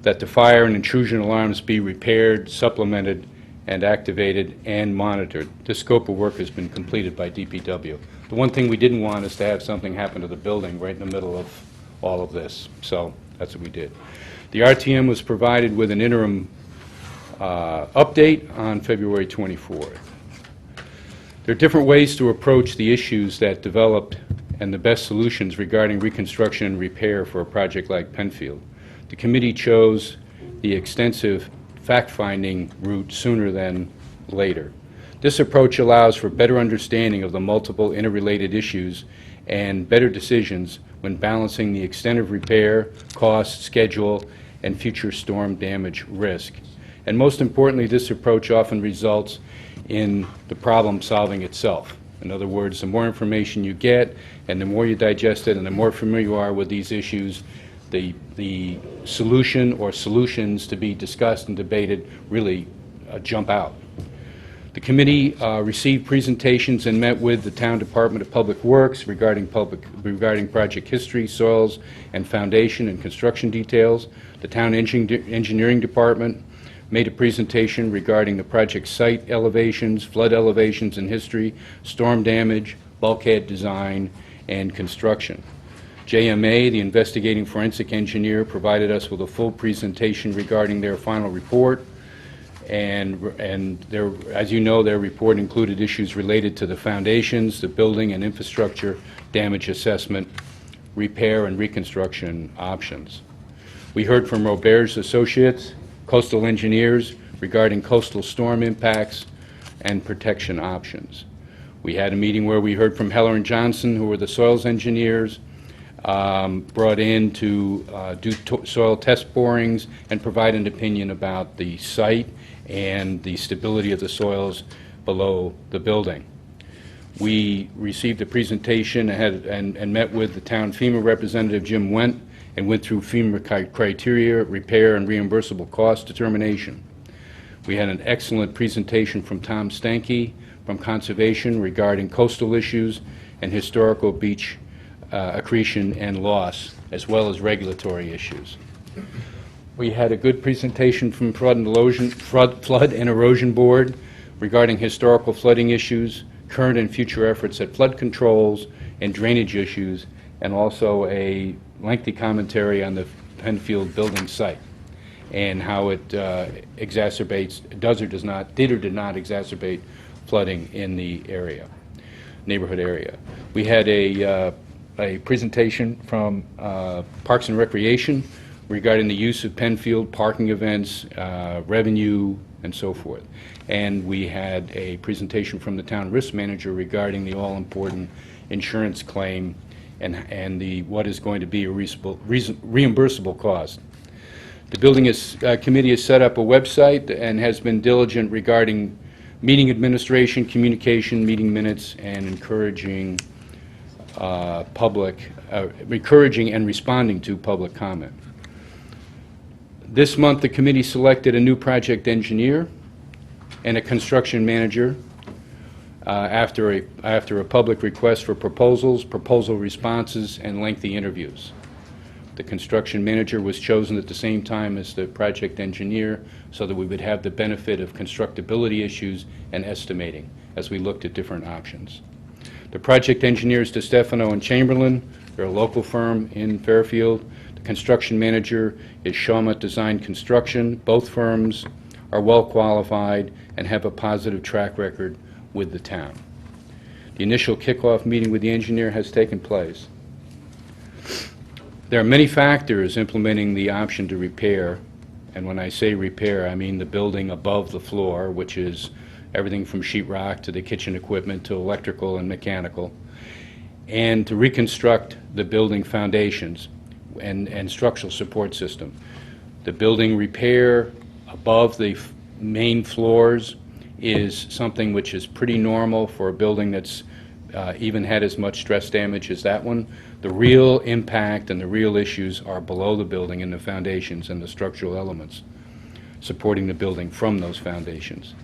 that the fire and intrusion alarms be repaired, supplemented, and activated and monitored. This scope of work has been completed by DPW. The one thing we didn't want is to have something happen to the building right in the middle of all of this, so that's what we did. The RTM was provided with an interim update on February 24th. There are different ways to approach the issues that developed and the best solutions regarding reconstruction and repair for a project like Penfield. The committee chose the extensive fact-finding route sooner than later. This approach allows for better understanding of the multiple interrelated issues and better decisions when balancing the extent of repair, cost, schedule, and future storm damage risk. And most importantly, this approach often results in the problem solving itself. In other words, the more information you get and the more you digest it and the more familiar you are with these issues, the solution or solutions to be discussed and debated really jump out. The committee received presentations and met with the Town Department of Public Works regarding project history, soils and foundation and construction details. The Town Engineering Department made a presentation regarding the project site elevations, flood elevations and history, storm damage, bulkhead design, and construction. JMA, the investigating forensic engineer, provided us with a full presentation regarding their final report. And as you know, their report included issues related to the foundations, the building and infrastructure damage assessment, repair and reconstruction options. We heard from Robert's Associates, coastal engineers, regarding coastal storm impacts and protection options. We had a meeting where we heard from Heller and Johnson, who were the soils engineers, brought in to do soil test borings and provide an opinion about the site and the stability of the soils below the building. We received a presentation and met with the town FEMA representative, Jim Wendt, and went through FEMA criteria, repair, and reimbursable cost determination. We had an excellent presentation from Tom Stanke from Conservation regarding coastal issues and historical beach accretion and loss, as well as regulatory issues. We had a good presentation from Flood and Erosion Board regarding historical flooding issues, current and future efforts at flood controls and drainage issues, and also a lengthy commentary on the Penfield building site and how it did or did not exacerbate flooding in the area, neighborhood area. We had a presentation from Parks and Recreation regarding the use of Penfield, parking events, revenue, and so forth. And we had a presentation from the town risk manager regarding the all-important insurance claim and what is going to be a reimbursable cost. The building committee has set up a website and has been diligent regarding meeting administration, communication, meeting minutes, and encouraging and responding to public comment. This month, the committee selected a new project engineer and a construction manager after a public request for proposals, proposal responses, and lengthy interviews. The construction manager was chosen at the same time as the project engineer so that we would have the benefit of constructability issues and estimating as we looked at different options. The project engineers DeStefano and Chamberlain, they're a local firm in Fairfield. The construction manager is Shawmut Design Construction. Both firms are well qualified and have a positive track record with the town. The initial kickoff meeting with the engineer has taken place. There are many factors implementing the option to repair, and when I say repair, I mean the building above the floor, which is everything from sheetrock to the kitchen equipment to electrical and mechanical, and to reconstruct the building foundations and structural support system. The building repair above the main floors is something which is pretty normal for a building that's even had as much stress damage as that one. The real impact and the real issues are below the building and the foundations and the structural elements supporting the building from those foundations.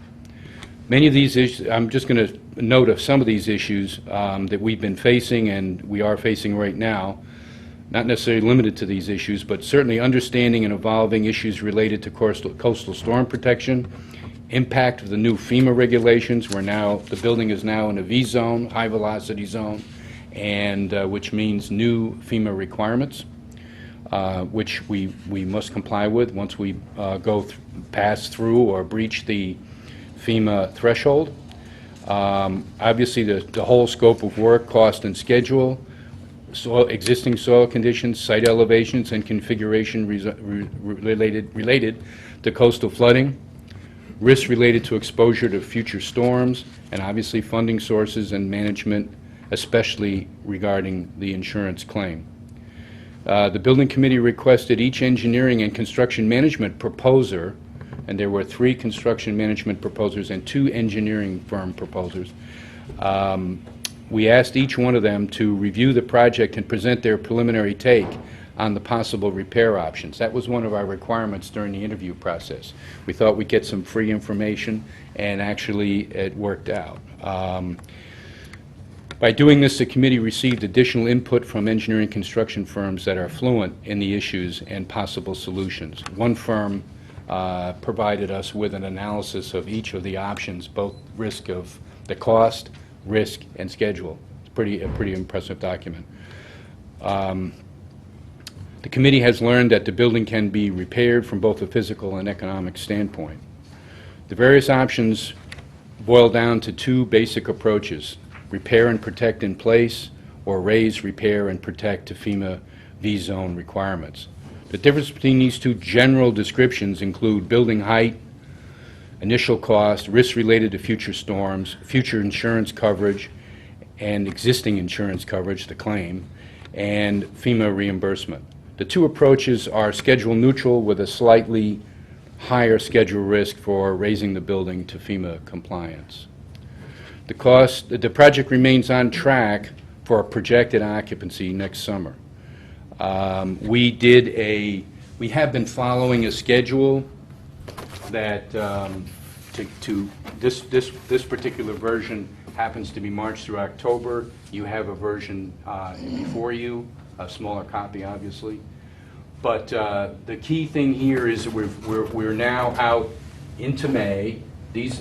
Many of these issues, I'm just going to note of some of these issues that we've been facing and we are facing right now, not necessarily limited to these issues, but certainly understanding and evolving issues related to coastal storm protection, impact of the new FEMA regulations. The building is now in a V zone, high velocity zone, and which means new FEMA requirements, which we must comply with once we pass through or breach the FEMA threshold. Obviously, the whole scope of work, cost and schedule, existing soil conditions, site elevations, and configuration related to coastal flooding, risks related to exposure to future storms, and obviously funding sources and management, especially regarding the insurance claim. The building committee requested each engineering and construction management proposer, and there were 3 construction management proposers and 2 engineering firm proposers. We asked each one of them to review the project and present their preliminary take on the possible repair options. That was one of our requirements during the interview process. We thought we'd get some free information, and actually it worked out. By doing this, the committee received additional input from engineering construction firms that are fluent in the issues and possible solutions. One firm provided us with an analysis of each of the options, both risk of the cost, risk, and schedule. It's a pretty impressive document. The committee has learned that the building can be repaired from both a physical and economic standpoint. The various options boil down to 2 basic approaches: repair and protect in place, or raise, repair, and protect to FEMA V-zone requirements. The difference between these 2 general descriptions include building height, initial cost, risks related to future storms, future insurance coverage, and existing insurance coverage, the claim, and FEMA reimbursement. The 2 approaches are schedule neutral with a slightly higher schedule risk for raising the building to FEMA compliance. The project remains on track for a projected occupancy next summer. We have been following a schedule that this particular version happens to be March through October. You have a version before you, a smaller copy, obviously. But the key thing here is we're now out into May. In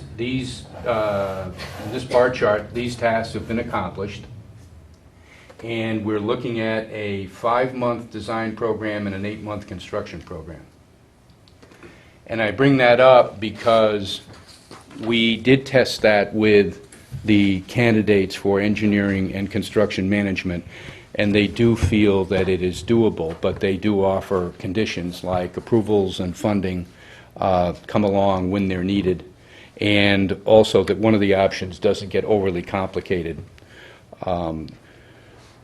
this bar chart, these tasks have been accomplished, and we're looking at a 5-month design program and an 8-month construction program. And I bring that up because we did test that with the candidates for engineering and construction management, and they do feel that it is doable, but they do offer conditions like approvals and funding come along when they're needed, and also that one of the options doesn't get overly complicated.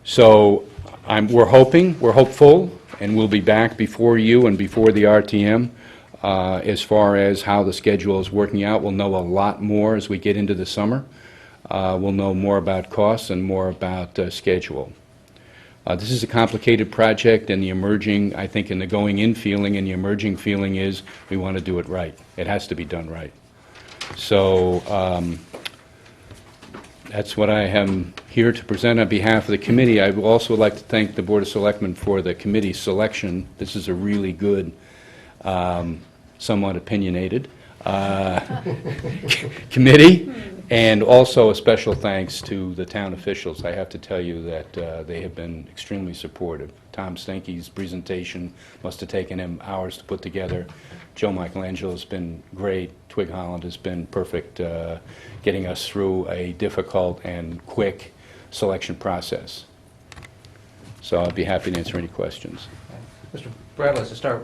So we're hopeful, and we'll be back before you and before the RTM as far as how the schedule is working out. We'll know a lot more as we get into the summer. We'll know more about costs and more about schedule. This is a complicated project, and the emerging, I think, in the going-in feeling and the emerging feeling is we want to do it right. It has to be done right. So that's what I am here to present on behalf of the committee. I would also like to thank the Board of Selectmen for the committee selection. This is a really good, somewhat opinionated committee, and also a special thanks to the town officials. I have to tell you that they have been extremely supportive. Tom Stenke's presentation must have taken him hours to put together. Joe Michelangelo's been great. Twig Holland has been perfect, getting us through a difficult and quick selection process. So I'll be happy to answer any questions. Mr. Bradley, to start,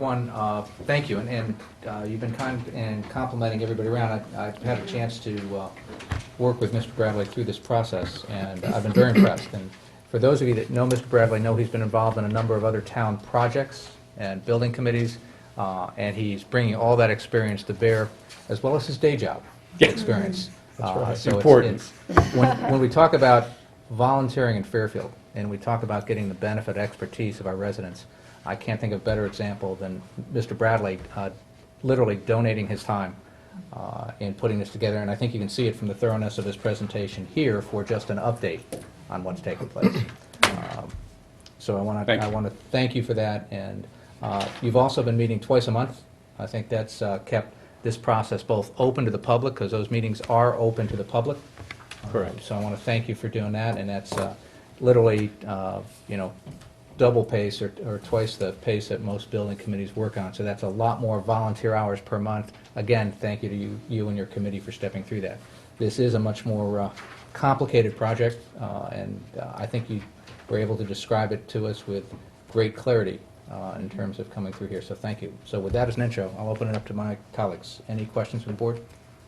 thank you, and you've been kind in complimenting everybody around. I've had a chance to work with Mr. Bradley through this process, and I've been very impressed. And for those of you that know Mr. Bradley, know he's been involved in a number of other town projects and building committees, and he's bringing all that experience to bear, as well as his day job experience. That's right. So Important. When we talk about volunteering in Fairfield, and we talk about getting the benefit expertise of our residents, I can't think of a better example than Mr. Bradley literally donating his time in putting this together, and I think you can see it from the thoroughness of his presentation here for just an update on what's taking place. So I want to thank you for that, and you've also been meeting twice a month. I think that's kept this process both open to the public, because those meetings are open to the public. Correct. So I want to thank you for doing that, and that's literally, double pace or twice the pace that most building committees work on. So that's a lot more volunteer hours per month. Again, thank you to you and your committee for stepping through that. This is a much more complicated project, and I think you were able to describe it to us with great clarity in terms of coming through here. So thank you. So with that as an intro, I'll open it up to my colleagues. Any questions from the board?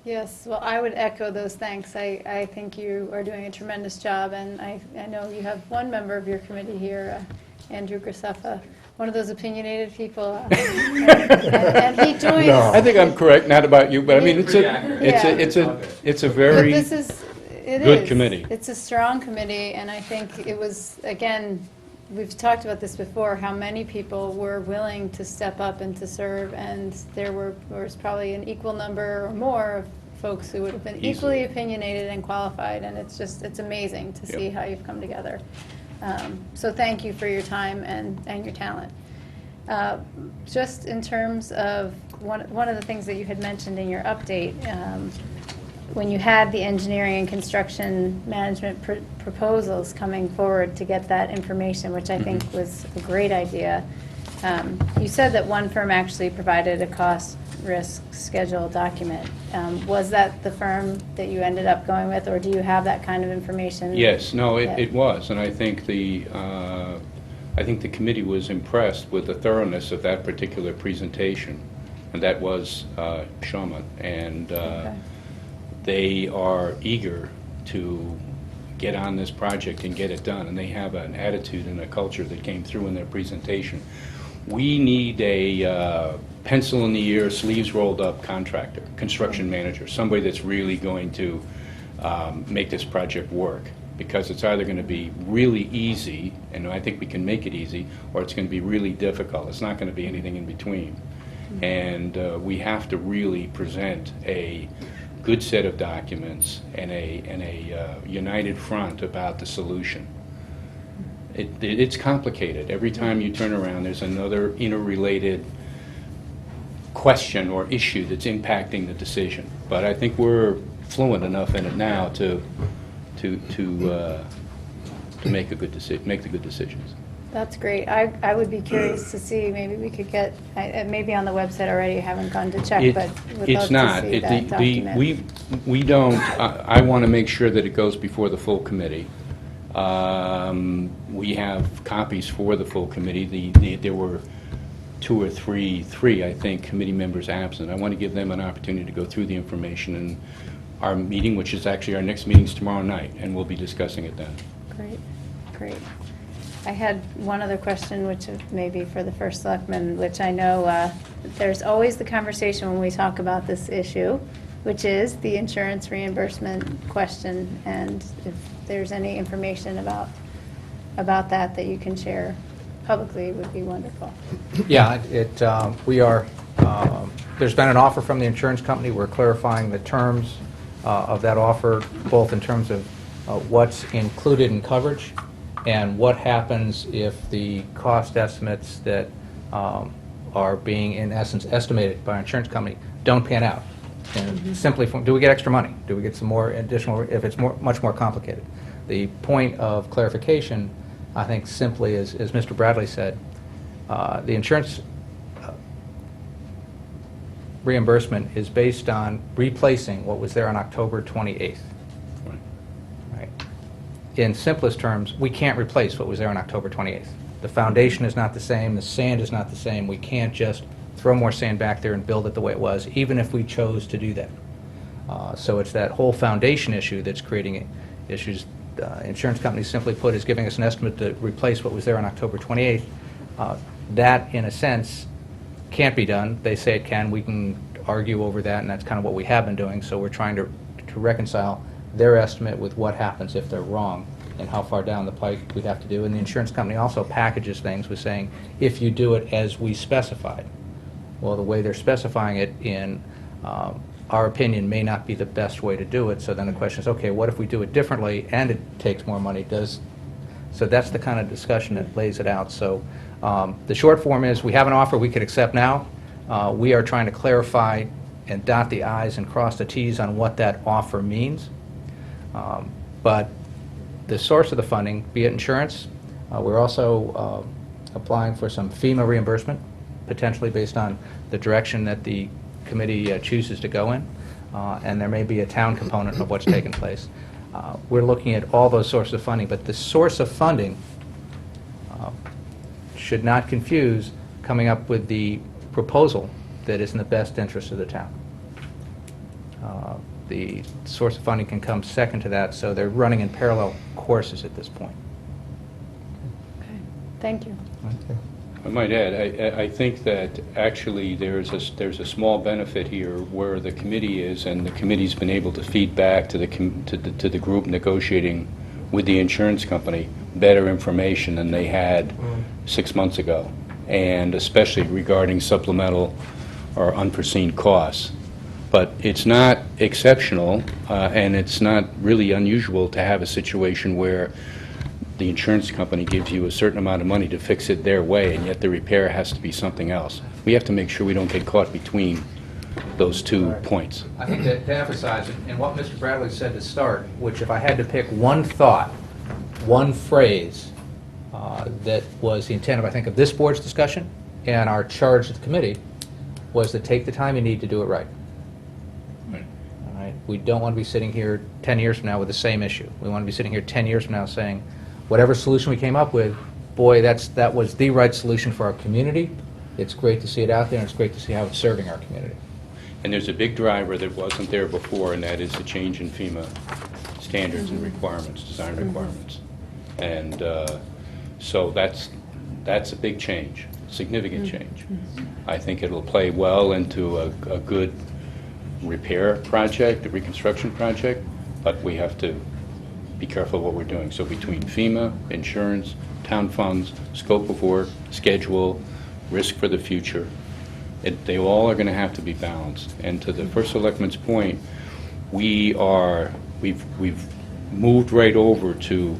Yes, well, I would echo those thanks. I think you are doing a tremendous job, and I know you have one member of your committee here, Andrew Graceffa, one of those opinionated people. And he joins. No. I think I'm correct, not about you, but I mean, it's a But very this is, it good is. committee. It's a strong committee, and I think it was, again, we've talked about this before, how many people were willing to step up and to serve, and there was probably an equal number or more of folks who would have been equally Easily. opinionated and qualified, and it's amazing to see Yep. how you've come together. So thank you for your time and your talent. Just in terms of, one of the things that you had mentioned in your update, when you had the engineering and construction management proposals coming forward to get that information, which I think was a great idea, you said that one firm actually provided a cost risk schedule document. Was that the firm that you ended up going with, or do you have that kind of information? Yes, no, Yeah. it was, and I think the committee was impressed with the thoroughness of that particular presentation, and that was Shawmut, and Okay. they are eager to get on this project and get it done, and they have an attitude and a culture that came through in their presentation. We need a pencil in the ear, sleeves rolled up contractor, construction manager, somebody that's really going to make this project work, because it's either going to be really easy, and I think we can make it easy, or it's going to be really difficult. It's not going to be anything in between. And we have to really present a good set of documents and a united front about the solution. It's complicated. Every time you turn around, there's another interrelated question or issue that's impacting the decision. But I think we're fluent enough in it now to make the good decisions. That's great. I would be curious to see, maybe we could get, maybe on the website already, you haven't gone to check, but would It's love not. to see that document. We don't, I want to make sure that it goes before the full committee. We have copies for the full committee. There were two or three, I think, committee members absent. I want to give them an opportunity to go through the information in our meeting, which is actually our next meeting's tomorrow night, and we'll be discussing it then. Great, great. I had one other question, which maybe for the first selectman, which I know there's always the conversation when we talk about this issue, which is the insurance reimbursement question, and if there's any information about that you can share publicly would be wonderful. Yeah, there's been an offer from the insurance company. We're clarifying the terms of that offer, both in terms of what's included in coverage and what happens if the cost estimates that are being, in essence, estimated by an insurance company don't pan out. And simply, do we get extra money? Do we get some more additional, if it's much more complicated? The point of clarification, I think, simply, as Mr. Bradley said, the insurance reimbursement is based on replacing what was there on October 28th. Right. In simplest terms, we can't replace what was there on October 28th. The foundation is not the same, the sand is not the same. We can't just throw more sand back there and build it the way it was, even if we chose to do that. So it's that whole foundation issue that's creating issues. Insurance companies, simply put, is giving us an estimate to replace what was there on October 28th. That, in a sense, can't be done. They say it can. We can argue over that, and that's kind of what we have been doing. So we're trying to reconcile their estimate with what happens if they're wrong and how far down the pike we'd have to do. And the insurance company also packages things with saying, if you do it as we specified. Well, the way they're specifying it, in our opinion, may not be the best way to do it. So then the question is, okay, what if we do it differently and it takes more money? So that's the kind of discussion that lays it out. So the short form is, we have an offer we could accept now. We are trying to clarify and dot the I's and cross the T's on what that offer means. But the source of the funding, be it insurance, we're also applying for some FEMA reimbursement, potentially based on the direction that the committee chooses to go in, and there may be a town component of what's taken place. We're looking at all those sources of funding, but the source of funding should not confuse coming up with the proposal that is in the best interest of the town. The source of funding can come second to that, so they're running in parallel courses at this point. Okay. Thank you. I might add, I think that actually there's a small benefit here where the committee is, and the committee's been able to feed back to the group negotiating with the insurance company better information than they had 6 months ago, and especially regarding supplemental or unforeseen costs. But it's not exceptional, and it's not really unusual to have a situation where the insurance company gives you a certain amount of money to fix it their way, and yet the repair has to be something else. We have to make sure we don't get caught between those 2 points. I think that to emphasize it, and what Mr. Bradley said to start, which if I had to pick one thought, one phrase that was the intent of, I think, of this board's discussion and our charge to the committee, was to take the time you need to do it right. Right. All right? We don't want to be sitting here 10 years from now with the same issue. We want to be sitting here 10 years from now saying, whatever solution we came up with, boy, that was the right solution for our community. It's great to see it out there, and it's great to see how it's serving our community. And there's a big driver that wasn't there before, and that is the change in FEMA standards and requirements, design requirements. And so that's a big change, significant change. I think it'll play well into a good repair project, a reconstruction project, but we have to be careful what we're doing. So between FEMA, insurance, town funds, scope of work, schedule, risk for the future, they all are going to have to be balanced. And to the first selectman's point, we've moved right over to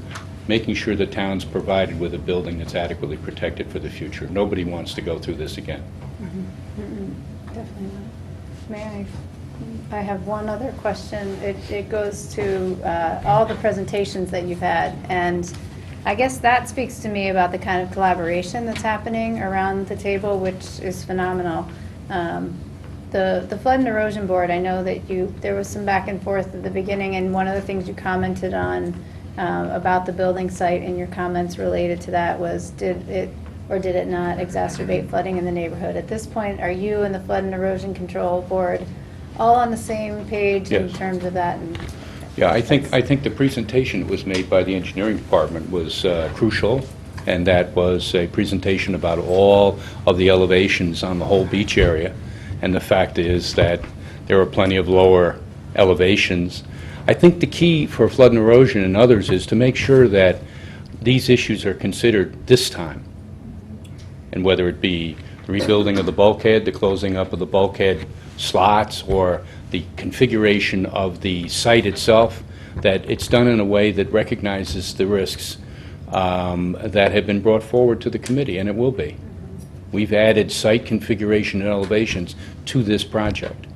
making sure the town's provided with a building that's adequately protected for the future. Nobody wants to go through this again. Definitely not. May I have one other question. It goes to all the presentations that you've had, and I guess that speaks to me about the kind of collaboration that's happening around the table, which is phenomenal. The Flood and Erosion Board, I know that there was some back and forth at the beginning, and one of the things you commented on about the building site and your comments related to that was, did it or did it not exacerbate flooding in the neighborhood? At this point, are you and the Flood and Erosion Control Board all on the same page in Yes. terms of that? And Yeah, I think the presentation that was made by the engineering department was crucial, and that was a presentation about all of the elevations on the whole beach area. And the fact is that there are plenty of lower elevations. I think the key for flood and erosion and others is to make sure that these issues are considered this time. And whether it be the rebuilding of the bulkhead, the closing up of the bulkhead slots, or the configuration of the site itself, that it's done in a way that recognizes the risks that have been brought forward to the committee, and it will be. We've added site configuration and elevations to this project.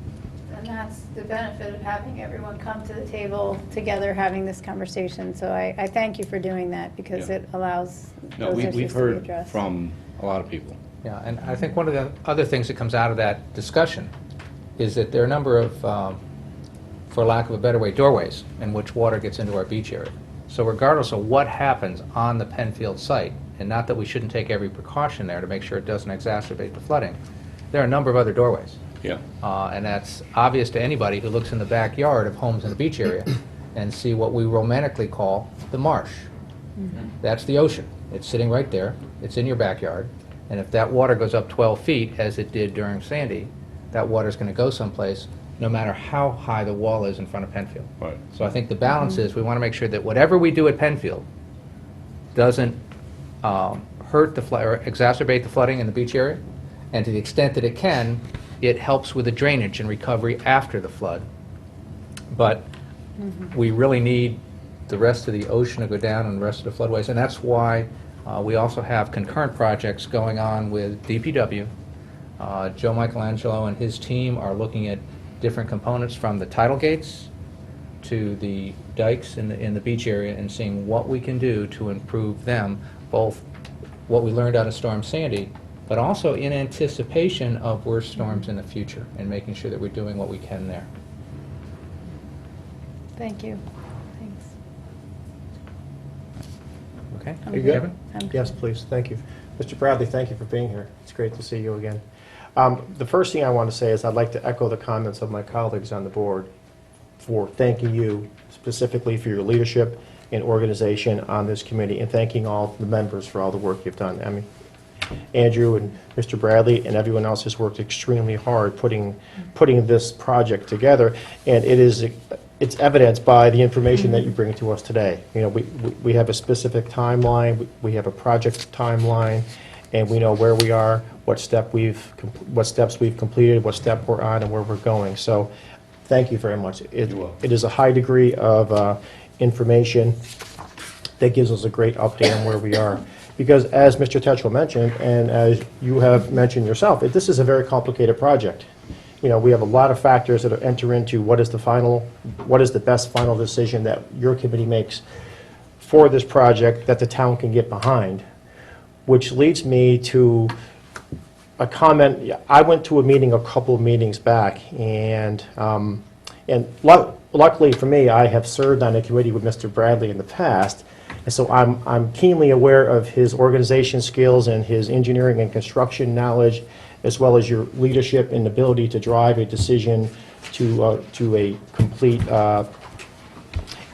And that's the benefit of having everyone come to the table together, having this conversation. So I thank you for doing that, because Yeah. it allows No, those we've issues to be heard addressed. from a lot of people. Yeah, and I think one of the other things that comes out of that discussion is that there are a number of, for lack of a better way, doorways in which water gets into our beach area. So regardless of what happens on the Penfield site, and not that we shouldn't take every precaution there to make sure it doesn't exacerbate the flooding, there are a number of other doorways. Yeah. And that's obvious to anybody who looks in the backyard of homes in the beach area and see what we romantically call the marsh. That's the ocean. It's sitting right there. It's in your backyard. And if that water goes up 12 feet, as it did during Sandy, that water's going to go someplace, no matter how high the wall is in front of Penfield. Right. So I think the balance is we want to make sure that whatever we do at Penfield doesn't hurt the flood or exacerbate the flooding in the beach area, and to the extent that it can, it helps with the drainage and recovery after the flood. But we really need the rest of the ocean to go down and the rest of the floodways, and that's why we also have concurrent projects going on with DPW. Joe Michelangelo and his team are looking at different components from the tidal gates to the dikes in the beach area and seeing what we can do to improve them, both what we learned out of Storm Sandy, but also in anticipation of worse storms in the future, and making sure that we're doing what we can there. Thank you. Thanks. Okay? I'm You good. Kevin? I'm good. Yes, please, thank you. Mr. Bradley, thank you for being here. It's great to see you again. The first thing I want to say is I'd like to echo the comments of my colleagues on the board for thanking you specifically for your leadership and organization on this committee, and thanking all the members for all the work you've done. I mean, Andrew and Mr. Bradley and everyone else has worked extremely hard putting this project together, and it's evidenced by the information that you bring to us today. You know, we have a specific timeline, we have a project timeline, and we know where we are, what steps we've completed, what step we're on, and where we're going. So, thank you very much. It is a high degree of information that gives us a great update on where we are. Because as Mr. Tetreau mentioned, and as you have mentioned yourself, this is a very complicated project. You know, we have a lot of factors that enter into what is the best final decision that your committee makes for this project that the town can get behind. Which leads me to a comment. I went to a meeting a couple of meetings back, and luckily for me, I have served on a committee with Mr. Bradley in the past, and so I'm keenly aware of his organization skills and his engineering and construction knowledge, as well as your leadership and ability to drive a decision to a complete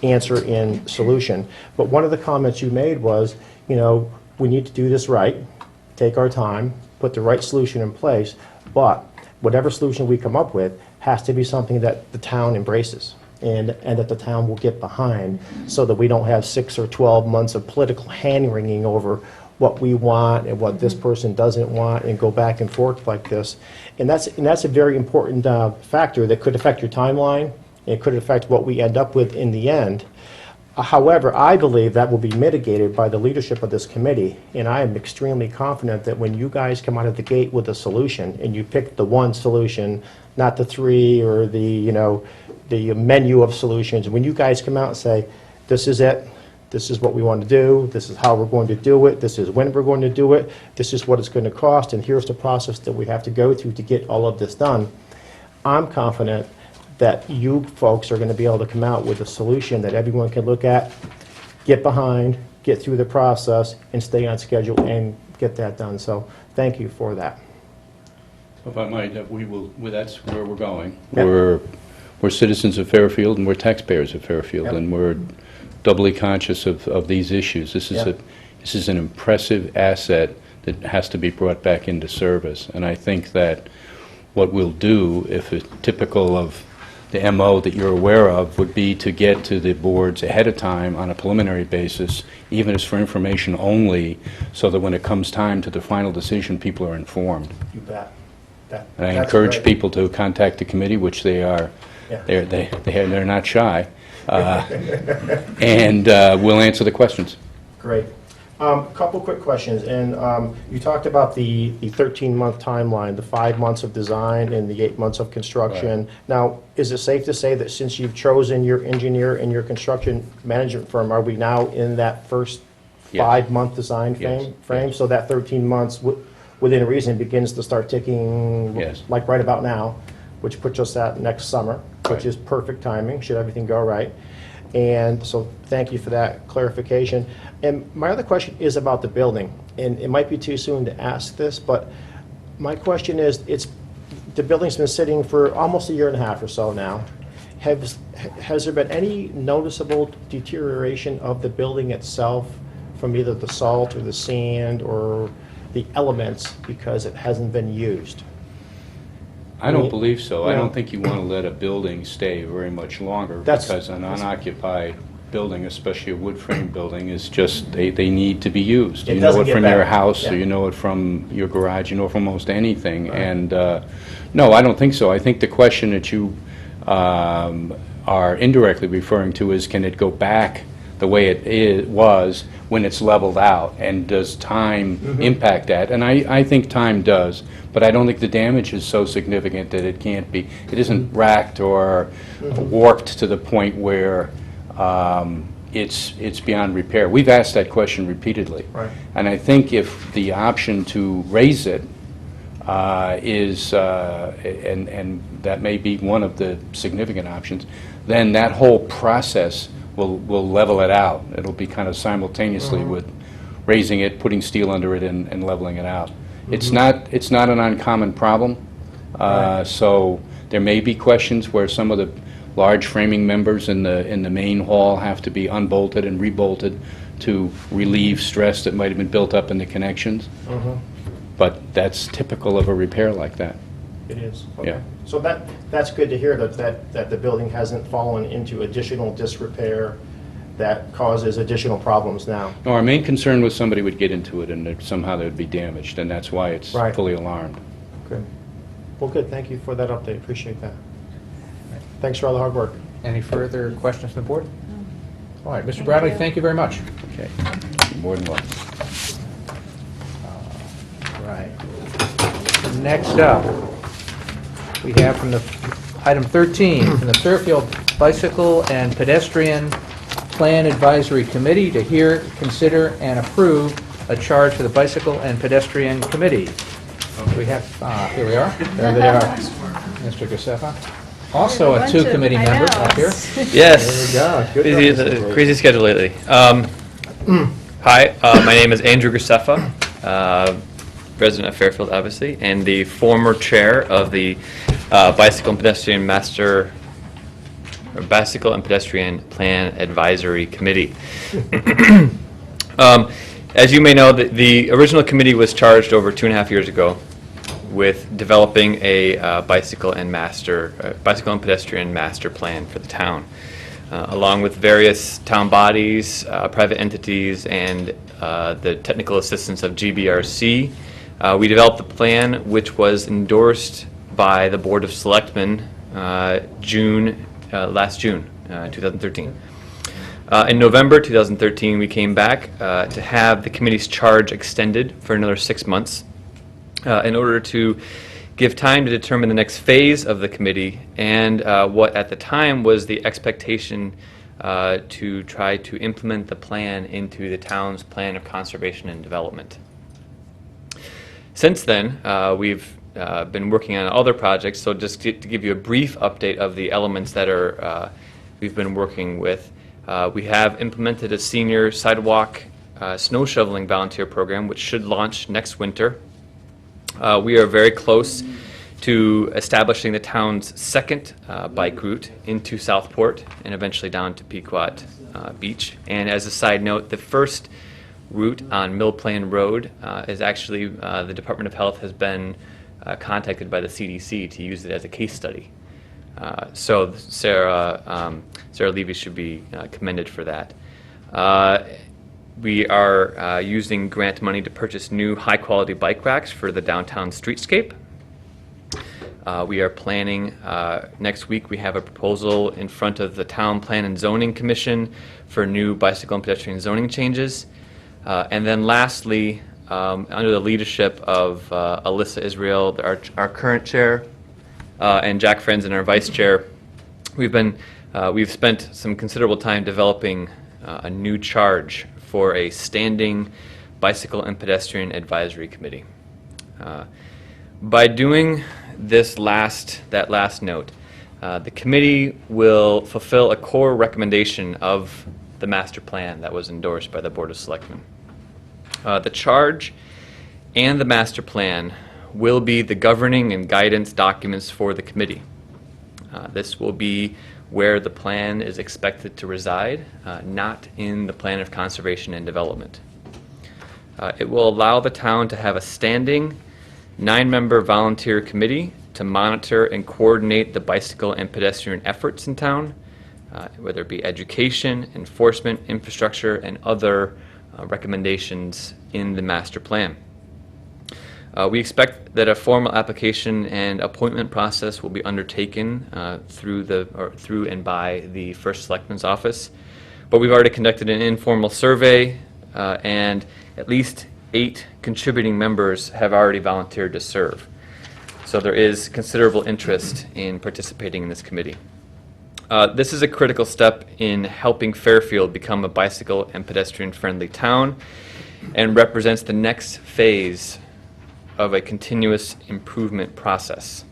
answer and solution. But one of the comments you made was, you know, we need to do this right, take our time, put the right solution in place, but whatever solution we come up with has to be something that the town embraces and that the town will get behind, so that we don't have 6 or 12 months of political hand-wringing over what we want and what this person doesn't want, and go back and forth like this. And that's a very important factor that could affect your timeline. It could affect what we end up with in the end. However, I believe that will be mitigated by the leadership of this committee, and I am extremely confident that when you guys come out of the gate with a solution, and you pick the one solution, not the 3 or the menu of solutions, when you guys come out and say, this is it, this is what we want to do, this is how we're going to do it, this is when we're going to do it, this is what it's going to cost, and here's the process that we have to go through to get all of this done, I'm confident that you folks are going to be able to come out with a solution that everyone can look at, get behind, get through the process, and stay on schedule and get that done. So thank you for that. If I might, that's where we're going. Yep. We're citizens of Fairfield, and we're taxpayers of Fairfield, Yep. and we're doubly conscious of these issues. This is an impressive asset that has to be brought back into service, and I think that what we'll do, if it's typical of the MO that you're aware of, would be to get to the boards ahead of time on a preliminary basis, even if it's for information only, so that when it comes time to the final decision, people are informed. You bet. And I encourage people to contact the committee, which they are. Yeah. They're not shy, and we'll answer the questions. Great. A couple quick questions, and you talked about the 13-month timeline, the 5 months of design and the 8 months of construction. Right. Now, is it safe to say that since you've chosen your engineer and your construction management firm, are we now in that first Yes. 5-month design frame? Yes. So that 13 months, within reason, begins to start ticking, Yes. like right about now, which puts us at next summer, which Right. is perfect timing, should everything go right. And so thank you for that clarification. And my other question is about the building. And it might be too soon to ask this, but my question is, the building's been sitting for almost a year and a half or so now. Has there been any noticeable deterioration of the building itself from either the salt or the sand or the elements because it hasn't been used? I don't believe so. I No. don't think you want to let a building stay very much longer, because an unoccupied building, especially a wood frame building, is just, they need to be used. It You know doesn't it get from your better. house, or Yeah. you know it from your garage, you know it from almost anything. And, no, I don't think so. I think the question that you are indirectly referring to is, can it go back the way it was when it's leveled out, and does time impact that? And I think time does, but I don't think the damage is so significant that it can't be. It isn't racked or warped to the point where it's beyond repair. We've asked that question repeatedly. Right. And I think if the option to raise it is, and that may be one of the significant options, then that whole process will level it out. It'll be kind of simultaneously with raising it, putting steel under it, and leveling it out. It's not an uncommon problem. Right. So there may be questions where some of the large framing members in the main hall have to be unbolted and rebolted to relieve stress that might have been built up in the connections. But that's typical of a repair like that. It is. Yeah. So that's good to hear that the building hasn't fallen into additional disrepair that causes additional problems now. No, our main concern was somebody would get into it and that somehow they would be damaged, and that's why it's Right. fully alarmed. Good. Well, good. Thank you for that update. Appreciate that. Thanks for all the hard work. Any further questions from the board? All right, Mr. Bradley, thank you very much. Okay. More than welcome. Right. Next up, we have from the, item 13, from the Fairfield Bicycle and Pedestrian Plan Advisory Committee to hear, consider, and approve a charge for the Bicycle and Pedestrian Committee. We have, here we are. There they are. Mr. Graceffa. Also a two committee member up here. Yes. There we go. Good Busy, job, Mr. crazy schedule lately. Hi, my name is Andrew Graceffa, resident of Fairfield, obviously, and the former chair of the Bicycle and Pedestrian Plan Advisory Committee. As you may know, the original committee was charged over 2.5 years ago with developing a bicycle and pedestrian master plan for the town, along with various town bodies, private entities, and the technical assistance of GBRC. We developed the plan, which was endorsed by the Board of Selectmen last June, 2013. In November 2013, we came back to have the committee's charge extended for another 6 months in order to give time to determine the next phase of the committee and what at the time was the expectation to try to implement the plan into the town's plan of conservation and development. Since then, we've been working on other projects, so just to give you a brief update of the elements that we've been working with. We have implemented a senior sidewalk snow shoveling volunteer program, which should launch next winter. We are very close to establishing the town's second bike route into Southport and eventually down to Pequot Beach. And as a side note, the first route on Mill Plain Road is actually, the Department of Health has been contacted by the CDC to use it as a case study. So Sara Levy should be commended for that. We are using grant money to purchase new high-quality bike racks for the downtown streetscape. We are planning, next week we have a proposal in front of the Town Plan and Zoning Commission for new bicycle and pedestrian zoning changes. And then lastly, under the leadership of Alyssa Israel, our current chair, and Jack Frenzen, our vice chair, we've spent some considerable time developing a new charge for a standing bicycle and pedestrian advisory committee. By doing that last note, the committee will fulfill a core recommendation of the master plan that was endorsed by the Board of Selectmen. The charge and the master plan will be the governing and guidance documents for the committee. This will be where the plan is expected to reside, not in the plan of conservation and development. It will allow the town to have a standing 9-member volunteer committee to monitor and coordinate the bicycle and pedestrian efforts in town, whether it be education, enforcement, infrastructure, and other recommendations in the master plan. We expect that a formal application and appointment process will be undertaken through and by the First Selectman's office. But we've already conducted an informal survey, and at least 8 contributing members have already volunteered to serve. So there is considerable interest in participating in this committee. This is a critical step in helping Fairfield become a bicycle and pedestrian-friendly town and represents the next phase of a continuous improvement process.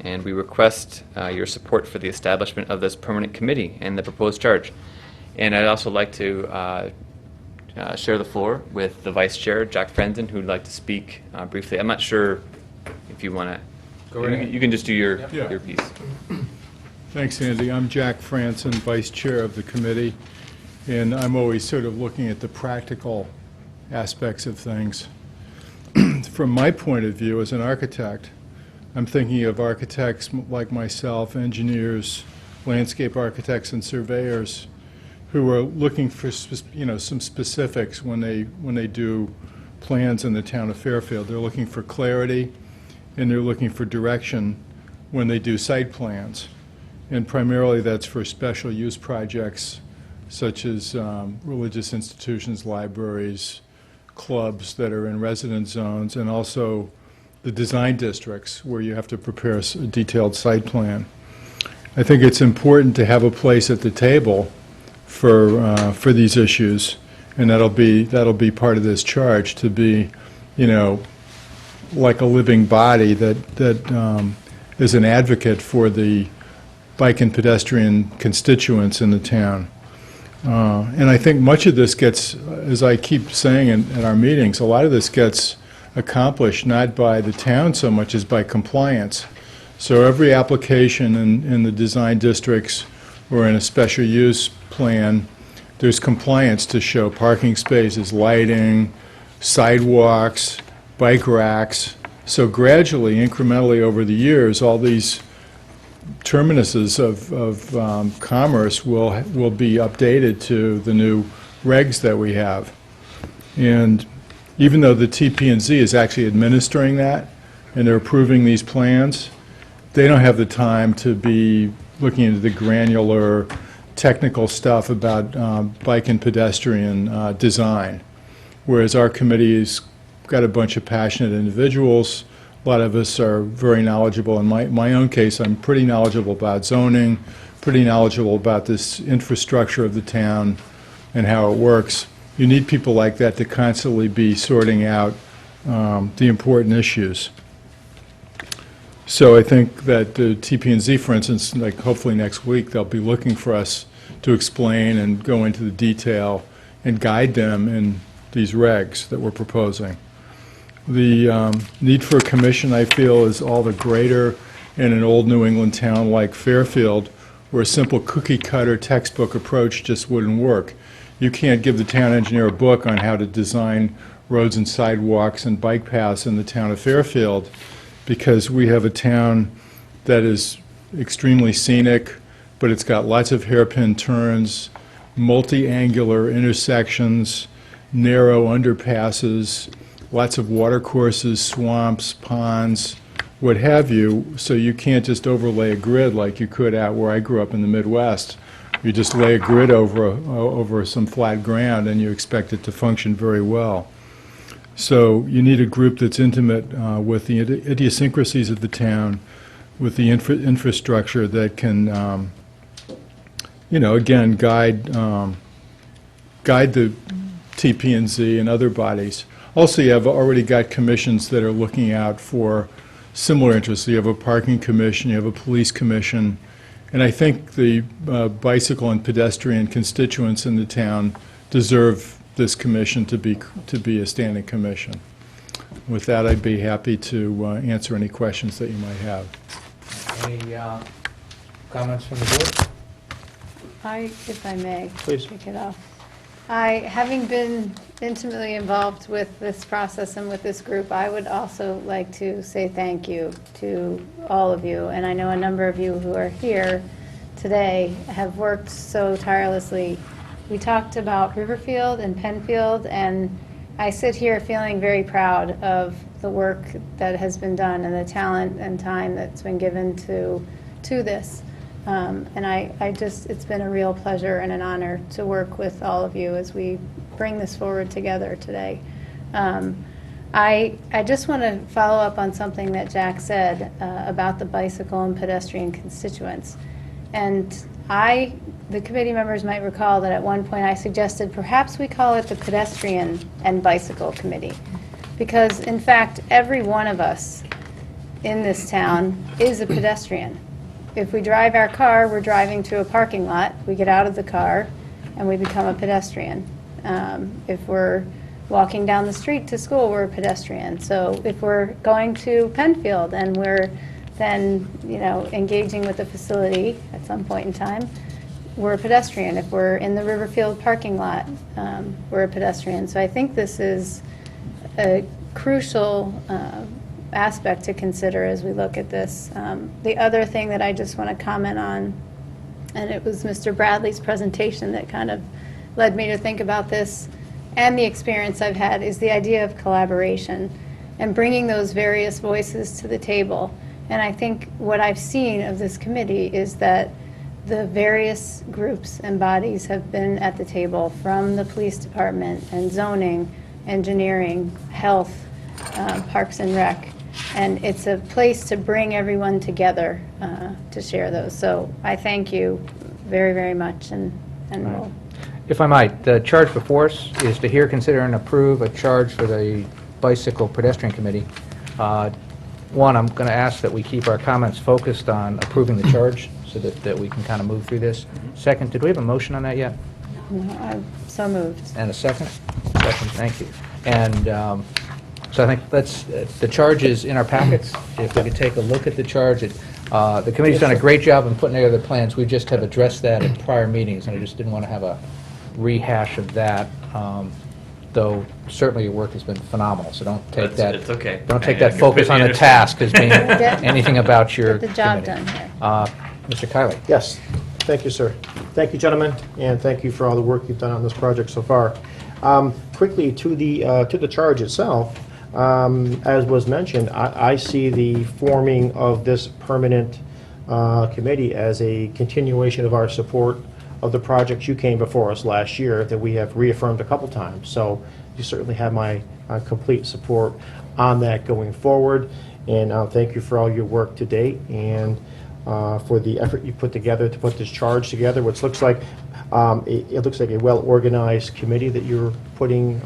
And we request your support for the establishment of this permanent committee and the proposed charge. And I'd also like to share the floor with the Vice Chair, Jack Frenzen, who'd like to speak briefly. I'm not sure if you want to. Go right ahead. You can just do your piece. Thanks, Andy. I'm Jack Franson, Vice Chair of the committee, and I'm always sort of looking at the practical aspects of things. From my point of view as an architect, I'm thinking of architects like myself, engineers, landscape architects, and surveyors who are looking for some specifics when they do plans in the town of Fairfield. They're looking for clarity, and they're looking for direction when they do site plans. And primarily that's for special use projects such as religious institutions, libraries, clubs that are in residence zones, and also the design districts where you have to prepare a detailed site plan. I think it's important to have a place at the table for these issues, and that'll be part of this charge, to be, like a living body that is an advocate for the bike and pedestrian constituents in the town. And I think much of this gets, as I keep saying in our meetings, a lot of this gets accomplished not by the town so much as by compliance. So every application in the design districts or in a special use plan, there's compliance to show parking spaces, lighting, sidewalks, bike racks. So gradually, incrementally over the years, all these terminuses of commerce will be updated to the new regs that we have. And even though the TP&Z is actually administering that and they're approving these plans, they don't have the time to be looking into the granular technical stuff about bike and pedestrian design. Whereas our committee's got a bunch of passionate individuals. A lot of us are very knowledgeable. In my own case, I'm pretty knowledgeable about zoning, pretty knowledgeable about this infrastructure of the town and how it works. You need people like that to constantly be sorting out the important issues. So I think that the TP&Z, for instance, like hopefully next week, they'll be looking for us to explain and go into the detail and guide them in these regs that we're proposing. The need for a commission, I feel, is all the greater in an old New England town like Fairfield, where a simple cookie-cutter textbook approach just wouldn't work. You can't give the town engineer a book on how to design roads and sidewalks and bike paths in the town of Fairfield, because we have a town that is extremely scenic, but it's got lots of hairpin turns, multi-angular intersections, narrow underpasses, lots of water courses, swamps, ponds, what have you, so you can't just overlay a grid like you could out where I grew up in the Midwest. You just lay a grid over some flat ground and you expect it to function very well. So you need a group that's intimate with the idiosyncrasies of the town, with the infrastructure that can, again, guide the TP&Z and other bodies. Also, you have already got commissions that are looking out for similar interests. You have a parking commission, you have a police commission, and I think the bicycle and pedestrian constituents in the town deserve this commission to be a standing commission. With that, I'd be happy to answer any questions that you might have. Any comments from the board? If I may, Please. kick it off. Having been intimately involved with this process and with this group, I would also like to say thank you to all of you. And I know a number of you who are here today have worked so tirelessly. We talked about Riverfield and Penfield, and I sit here feeling very proud of the work that has been done and the talent and time that's been given to this. And it's been a real pleasure and an honor to work with all of you as we bring this forward together today. I just want to follow up on something that Jack said about the bicycle and pedestrian constituents. And the committee members might recall that at one point I suggested perhaps we call it the Pedestrian and Bicycle Committee. Because in fact, every one of us in this town is a pedestrian. If we drive our car, we're driving to a parking lot, we get out of the car, and we become a pedestrian. If we're walking down the street to school, we're a pedestrian. So if we're going to Penfield and we're than, you know, engaging with the facility at some point in time, we're a pedestrian. If we're in the Riverfield parking lot, we're a pedestrian. So I think this is a crucial aspect to consider as we look at this. The other thing that I just want to comment on, and it was Mr. Bradley's presentation that kind of led me to think about this, and the experience I've had, is the idea of collaboration and bringing those various voices to the table. And I think what I've seen of this committee is that the various groups and bodies have been at the table, from the police department and zoning, engineering, health, Parks and Rec. And it's a place to bring everyone together to share those. So I thank you very, very much, and we'll. If I might, the charge before us is to hear, consider, and approve a charge for the Bicycle Pedestrian Committee. One, I'm going to ask that we keep our comments focused on approving the charge so that we can kind of move through this. Second, did we have a motion on that yet? No, I'm so moved. And a second? Second, thank you. And so I think the charge is in our packets. If we could take a look at the charge. The committee's done a great job in putting together the plans. We just have addressed that in prior meetings, and I just didn't want to have a rehash of that, though certainly your work has been phenomenal, so don't take that. It's okay. Don't take I that focus on the completely understand. task as being anything about your Get the job committee. done here. Mr. Kiley. Yes, thank you, sir. Thank you, gentlemen, and thank you for all the work you've done on this project so far. Quickly to the charge itself, as was mentioned, I see the forming of this permanent committee as a continuation of our support of the projects you came before us last year that we have reaffirmed a couple times. So you certainly have my complete support on that going forward. And thank you for all your work to date, and for the effort you put together to put this charge together, which looks like it looks like a well-organized committee that you're putting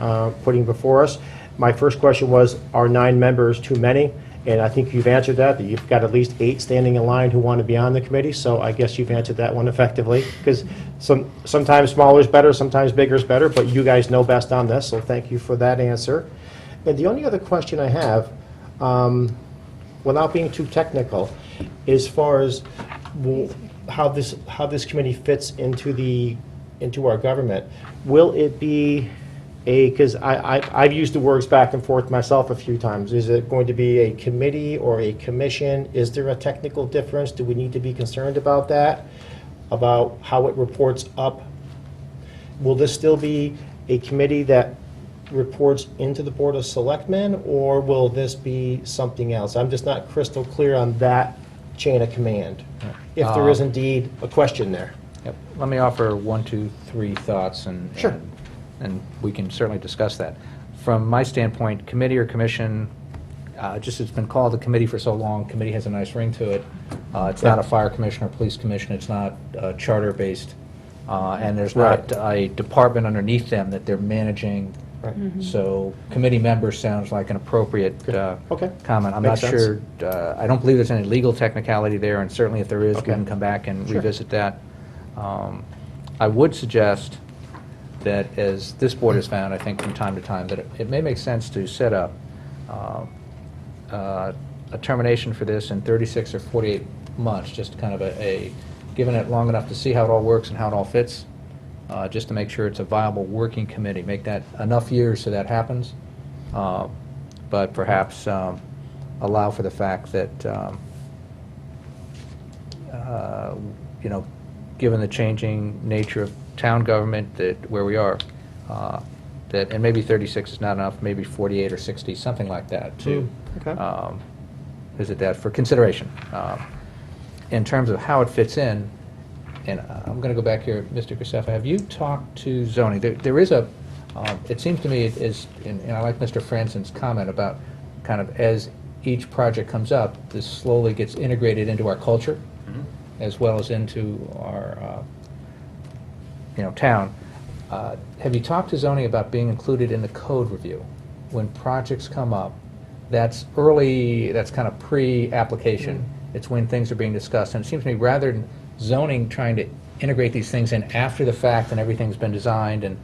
before us. My first question was, are 9 members too many? And I think you've answered that you've got at least 8 standing in line who want to be on the committee, so I guess you've answered that one effectively, because sometimes smaller is better, sometimes bigger is better, but you guys know best on this, so thank you for that answer. And the only other question I have, without being too technical, as far as how this committee fits into our government, will it be because I've used the words back and forth myself a few times. Is it going to be a committee or a commission? Is there a technical difference? Do we need to be concerned about that? About how it reports up? Will this still be a committee that reports into the Board of Selectmen, or will this be something else? I'm just not crystal clear on that chain of command, if there is indeed a question there. Yep. Let me offer 1, 2, 3 thoughts, and Sure. and we can certainly discuss that. From my standpoint, committee or commission, just it's been called a committee for so long, committee has a nice ring to it. It's not a fire commission or police commission, it's not charter-based, and there's not a department underneath them that they're managing. Right. So committee member sounds like an appropriate Okay. comment. I'm Makes not sense. sure, I don't believe there's any legal technicality there, and certainly if there is, we Okay. can come back and Sure. revisit that. I would suggest that, as this board has found, I think from time to time, that it may make sense to set up a termination for this in 36 or 48 months, just kind of giving it long enough to see how it all works and how it all fits, just to make sure it's a viable working committee. Make that enough years so that happens, but perhaps allow for the fact that, you know, given the changing nature of town government, that where we are, that, and maybe 36 is not enough, maybe 48 or 60, something like that, to Okay. visit that for consideration. In terms of how it fits in, and I'm going to go back here, Mr. Graceffa, have you talked to zoning? There is a, it seems to me it is, and I like Mr. Franson's comment about kind of as each project comes up, this slowly gets integrated into our culture, as well as into our town. Have you talked to zoning about being included in the code review? When projects come up, that's early, that's kind of pre-application. It's when things are being discussed. And it seems to me, rather than zoning trying to integrate these things in after the fact and everything's been designed and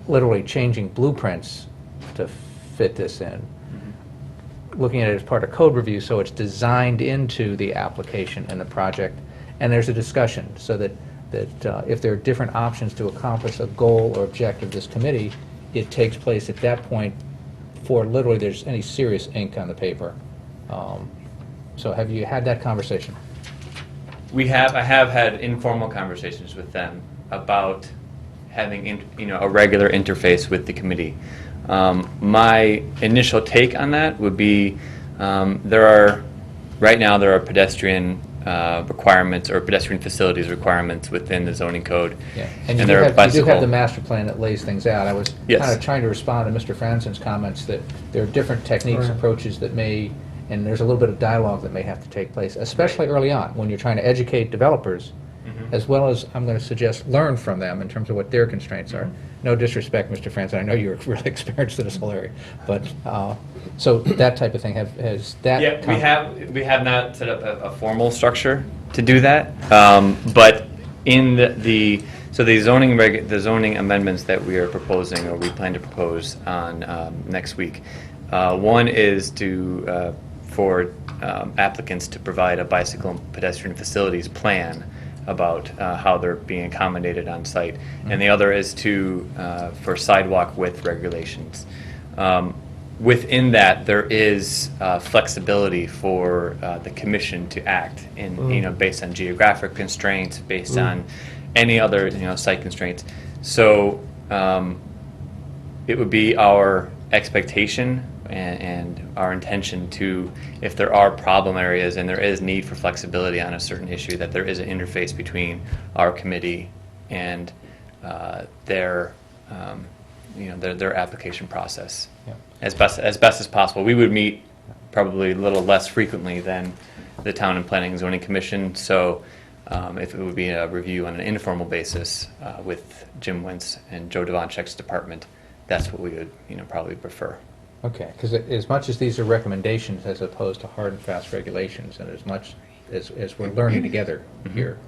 literally changing blueprints to fit this in, looking at it as part of code review, so it's designed into the application and the project, and there's a discussion, so that if there are different options to accomplish a goal or objective of this committee, it takes place at that point before literally there's any serious ink on the paper. So have you had that conversation? I have had informal conversations with them about having a regular interface with the committee. My initial take on that would be right now there are pedestrian requirements or pedestrian facilities requirements within the zoning code. Yeah, and there are you do have the master plan that lays things out. I was Yes. kind of trying to respond to Mr. Franzen's comments that there are different techniques, approaches that may, and there's a little bit of dialogue that may have to take place, especially early on, when you're trying to educate developers, as well as, I'm going to suggest, learn from them in terms of what their constraints are. No disrespect, Mr. Franzen, I know you're really experienced in this whole area, but, so that type of thing, has that... Yeah, we have not set up a formal structure to do that, but in the zoning amendments that we are proposing, or we plan to propose on next week, one is for applicants to provide a bicycle and pedestrian facilities plan about how they're being accommodated on site, and the other is for sidewalk width regulations. Within that, there is flexibility for the commission to act based on geographic constraints, based on any other site constraints. So it would be our expectation and our intention to, if there are problem areas and there is need for flexibility on a certain issue, that there is an interface between our committee and their application process. Yeah. As best as possible. We would meet probably a little less frequently than the Town and Planning and Zoning Commission, so if it would be a review on an informal basis with Jim Wentz and Joe Devonchek's department, that's what we would probably prefer. Okay, because as much as these are recommendations as opposed to hard and fast regulations, and as much as we're learning together here,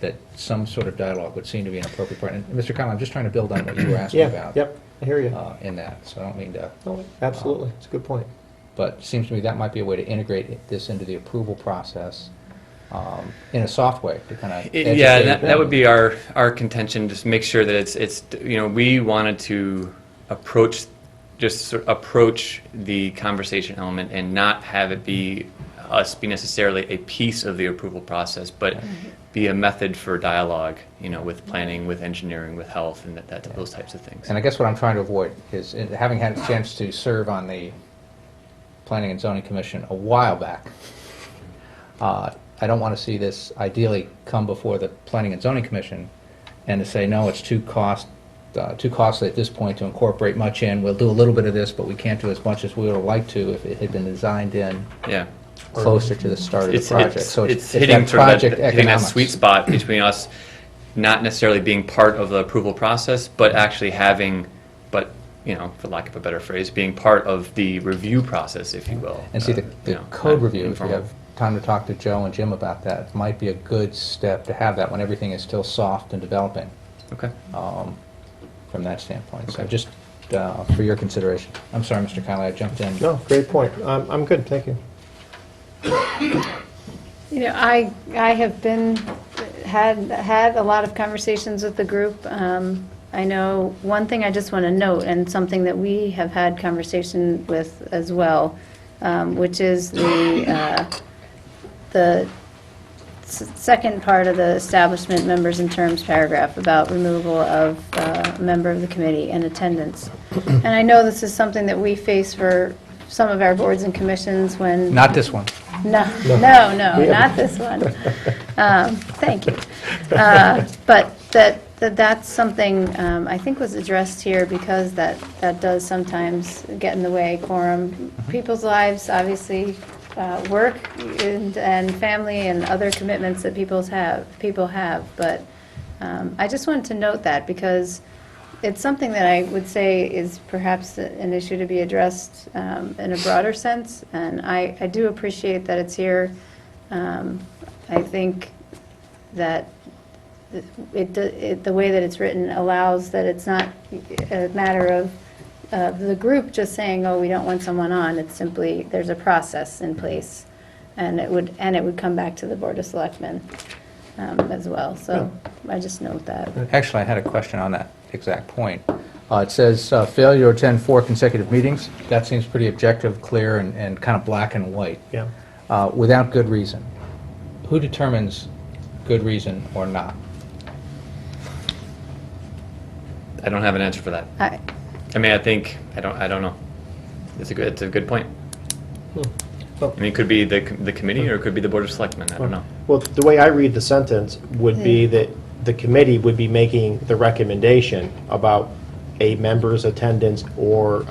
that some sort of dialogue would seem to be an appropriate part. And Mr. Conlon, I'm just trying to build on what you were asking about. Yep, I hear you. In that, so I don't mean to... No, absolutely, it's a good point. But it seems to me that might be a way to integrate this into the approval process in a soft way to kind of educate. Yeah, that would be our contention, just make sure that it's we wanted to approach the conversation element and not have it be us be necessarily a piece of the approval process, but be a method for dialogue, with planning, with engineering, with health, and those types of things. And I guess what I'm trying to avoid is, having had a chance to serve on the Planning and Zoning Commission a while back, I don't want to see this ideally come before the Planning and Zoning Commission and to say, no, it's too costly at this point to incorporate much in. We'll do a little bit of this, but we can't do as much as we would like to if it had been designed in closer to the start of the project. So it's that hitting project hitting that economics. sweet spot between us not necessarily being part of the approval process, but actually having, for lack of a better phrase, being part of the review process, if you will. And see, the code review, if you have time to talk to Joe and Jim about that, might be a good step to have that when everything is still soft and developing. Okay. From that standpoint. So just for your consideration. I'm sorry, Mr. Kiley, I jumped in. No, great point. I'm good, thank you. I have had a lot of conversations with the group. I know one thing I just want to note, and something that we have had conversation with as well, which is the second part of the establishment members and terms paragraph about removal of a member of the committee and attendance. And I know this is something that we face for some of our boards and commissions when... Not this one. No, not this one. Thank you. But that's something I think was addressed here, because that does sometimes get in the way, quorum. People's lives, obviously, work and family and other commitments that people have. But I just wanted to note that, because it's something that I would say is perhaps an issue to be addressed in a broader sense, and I do appreciate that it's here. I think that the way that it's written allows that it's not a matter of the group just saying, oh, we don't want someone on. It's simply, there's a process in place, and it would come back to the Board of Selectmen as well. So I just note that. Actually, I had a question on that exact point. It says failure to attend 4 consecutive meetings. That seems pretty objective, clear, and kind of black and white. Yeah. Without good reason. Who determines good reason or not? I don't have an answer for that. I mean, I think, I don't know. It's a good point. I mean, it could be the committee, or it could be the Board of Selectmen, I don't know. Well, the way I read the sentence would be that the committee would be making the recommendation about a member's attendance or,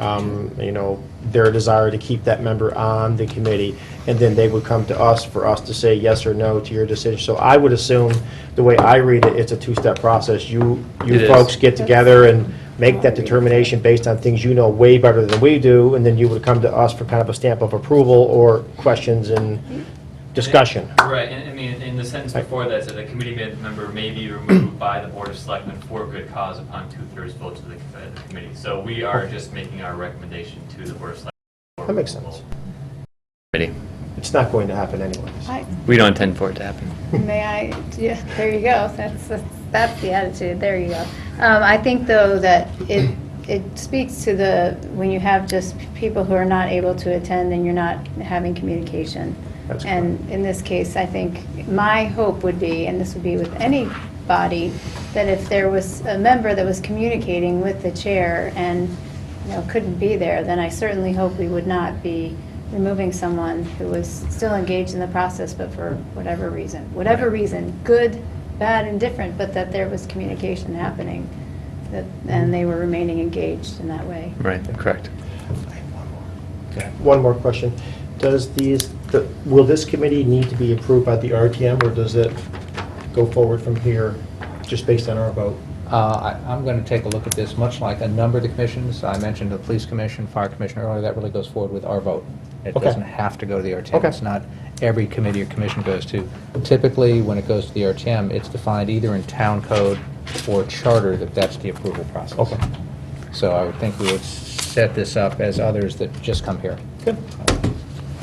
their desire to keep that member on the committee, and then they would come to us for us to say yes or no to your decision. So I would assume, the way I read it, it's a 2-step process. You It folks is. get together and make that determination based on things you know way better than we do, and then you would come to us for kind of a stamp of approval or questions and discussion. Right, and I mean, in the sentence before that, said a committee member may be removed by the Board of Selectmen for good cause upon 2/3 votes of the committee. So we are just making our recommendation to the Board of Selectmen. That makes sense. Committee. It's not going to happen anyways. We don't intend for it to happen. May I? Yeah, there you go. That's the attitude. There you go. I think, though, that it speaks to when you have just people who are not able to attend and you're not having communication. That's And in this case, I think my hope would be, and this would be with any body, that if there was a member that was communicating with the chair and couldn't be there, then I certainly hope we would not be removing someone who was still engaged in the process, but for whatever reason, good, bad, indifferent, but that there was communication happening, and they were remaining engaged in that way. Right, correct. One more question. Will this committee need to be approved by the RTM, or does it go forward from here just based on our vote? I'm going to take a look at this, much like a number of the commissions. I mentioned the police commission, fire commission earlier. That really goes forward with our vote. It Okay. doesn't have to go to the RTM. Okay. It's not every committee or commission goes to. Typically, when it goes to the RTM, it's defined either in town code or charter that that's the approval process. Okay. So I would think we would set this up as others that just come here. Good.